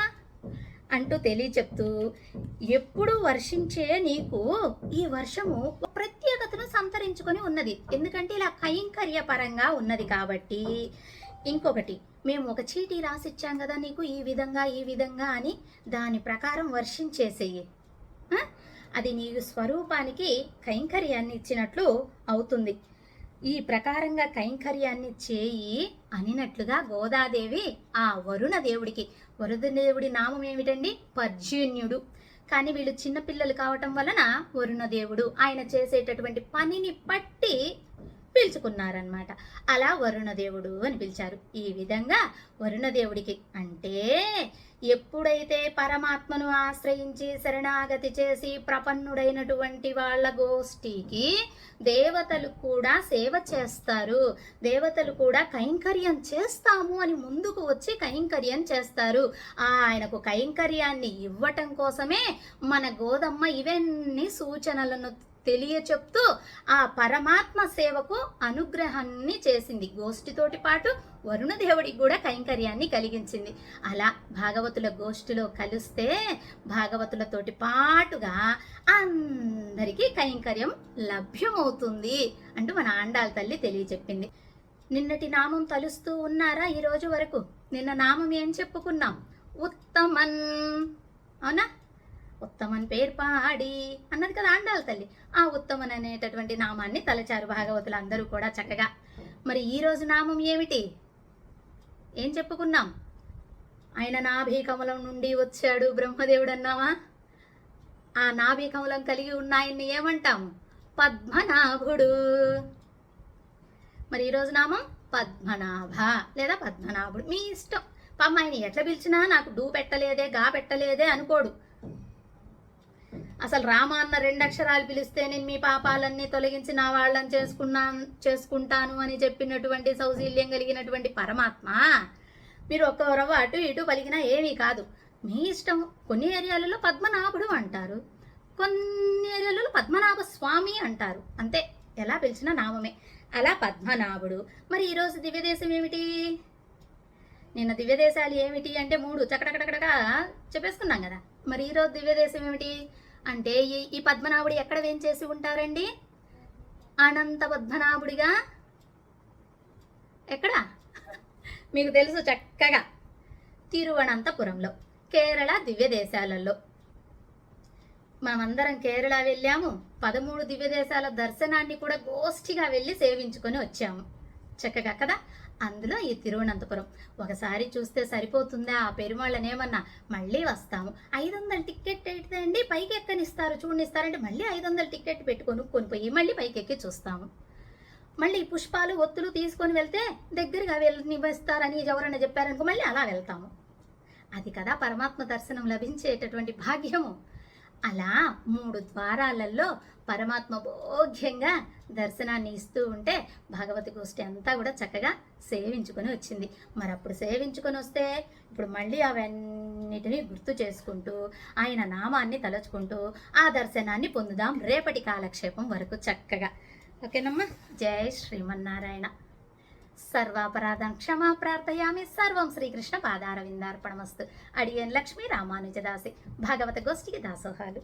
అంటూ తెలియచెప్తూ, ఎప్పుడు వర్షించే నీకు ఈ వర్షము ప్రత్యేకతను సంతరించుకొని ఉన్నది. ఎందుకంటే ఇలా కైంకర్య పరంగా ఉన్నది కాబట్టి. ఇంకొకటి, మేము ఒక చీటీ రాసిచ్చాం కదా నీకు, ఈ విధంగా అని దాని ప్రకారం వర్షించేసేయి. అది నీ స్వరూపానికి కైంకర్యాన్ని ఇచ్చినట్లు అవుతుంది. ఈ ప్రకారంగా కైంకర్యాన్ని చేయి అనినట్లుగా గోదాదేవి ఆ వరుణదేవుడికి, వరుణదేవుడి నామం ఏమిటండి? పర్జన్యుడు. కానీ వీళ్ళు చిన్నపిల్లలు కావటం వలన వరుణదేవుడు ఆయన చేసేటటువంటి పనిని పట్టి పిలుచుకున్నారనమాట. అలా వరుణదేవుడు అని పిలిచారు. ఈ విధంగా వరుణదేవుడికి అంటే ఎప్పుడైతే పరమాత్మను ఆశ్రయించి శరణాగతి చేసి ప్రపన్నుడైనటువంటి వాళ్ళ గోష్ఠికి దేవతలు కూడా సేవ చేస్తారు, దేవతలు కూడా కైంకర్యం చేస్తాము అని ముందుకు వచ్చి కైంకర్యం చేస్తారు. ఆయనకు కైంకర్యాన్ని ఇవ్వటం కోసమే మన గోదమ్మ ఇవన్నీ సూచనలను తెలియచెప్తూ ఆ పరమాత్మ సేవకు అనుగ్రహాన్ని చేసింది. గోష్ఠితోటి పాటు వరుణదేవుడికి కూడా కైంకర్యాన్ని కలిగించింది. అలా భాగవతుల గోష్ఠిలో కలిస్తే భాగవతులతోటి పాటుగా అందరికీ కైంకర్యం లభ్యమవుతుంది అంటూ మన ఆండాళ్ళ తల్లి తెలియచెప్పింది. నిన్నటి నామం తలుస్తూ ఉన్నారా ఈ రోజు వరకు? నిన్న నామం ఏం చెప్పుకున్నాం? ఉత్తమన్. అవునా? ఉత్తమన్ పేరు పాడి అన్నది కదా ఆండాళ్ళ తల్లి. ఆ ఉత్తమన్ అనేటటువంటి నామాన్ని తలచారు భాగవతులు అందరూ కూడా చక్కగా. మరి ఈ రోజు నామం ఏమిటి? ఏం చెప్పుకున్నాం? ఆయన నాభీకమలం నుండి వచ్చాడు బ్రహ్మదేవుడు అన్నావా? ఆ నాభీకమలం కలిగి ఉన్న ఆయన్ని ఏమంటాము? పద్మనాభుడు. మరి ఈరోజు నామం పద్మనాభ లేదా పద్మనాభుడు, మీ ఇష్టం. పాపం ఆయన ఎట్లా పిలిచినా నాకు డూ పెట్టలేదే గా పెట్టలేదే అనుకోడు. అసలు రామ అన్న 2 అక్షరాలు పిలిస్తే నేను మీ పాపాలన్నీ తొలగించి నా వాళ్ళని చేసుకుంటాను అని చెప్పినటువంటి సౌశీల్యం కలిగినటువంటి పరమాత్మ మీరు ఒక్క రవ్వ అటు ఇటు పలికినా ఏమీ కాదు, మీ ఇష్టం. కొన్ని ఏరియాలలో పద్మనాభుడు అంటారు, కొన్ని ఏరియాలలో పద్మనాభ స్వామి అంటారు, అంతే. ఎలా పిలిచినా నామమే. అలా పద్మనాభుడు. మరి ఈరోజు దివ్యదేశం ఏమిటి? నిన్న దివ్యదేశాలు ఏమిటి అంటే 3 చకటకటకటగా చెప్పేసుకున్నాం కదా. మరి ఈరోజు దివ్యదేశం ఏమిటి అంటే ఈ పద్మనాభుడు ఎక్కడ వేంచేసి ఉంటారండి? అనంత పద్మనాభుడిగా. ఎక్కడ? మీకు తెలుసు చక్కగా, తిరువనంతపురంలో, కేరళ దివ్యదేశాలలో. మనమందరం కేరళ వెళ్ళాము. 13 దివ్యదేశాల దర్శనాన్ని కూడా గోష్ఠిగా వెళ్ళి సేవించుకొని వచ్చాము చక్కగా కదా. అందులో ఈ తిరువనంతపురం ఒకసారి చూస్తే సరిపోతుందా? ఆ పెరుమాళ్ళని ఏమన్నా మళ్ళీ వస్తాము, 500 టికెట్ అయితే అండి పైకి ఎక్కనిస్తారు చూడనిస్తారంటే మళ్ళీ 500 టికెట్ పెట్టుకొని పోయి మళ్ళీ పైకి ఎక్కి చూస్తాము. మళ్ళీ పుష్పాలు ఒత్తులు తీసుకొని వెళ్తే దగ్గరగా వెళ్ళనిస్తారని ఎవరన్నా చెప్పారనుకో మళ్ళీ అలా వెళ్తాము. అది కదా పరమాత్మ దర్శనం లభించేటటువంటి భాగ్యము. అలా 3 ద్వారాలలో పరమాత్మ భోగ్యంగా దర్శనాన్ని ఇస్తూ ఉంటే భగవతి గోష్ఠి అంతా కూడా చక్కగా సేవించుకొని వచ్చింది. మరి అప్పుడు సేవించుకొని వస్తే ఇప్పుడు మళ్ళీ అవన్నిటినీ గుర్తు చేసుకుంటూ ఆయన నామాన్ని తలుచుకుంటూ ఆ దర్శనాన్ని పొందుదాం రేపటి కాలక్షేపం వరకు చక్కగా. ఓకేనమ్మా? జై శ్రీమన్నారాయణ. సర్వాపరాధం క్షమా ప్రార్థయామి. సర్వం శ్రీకృష్ణ పాదారవిందార్పణమస్తు. అడియన్ లక్ష్మీ రామానుజదాసి. భాగవత గోష్ఠికి దాసోహాలు.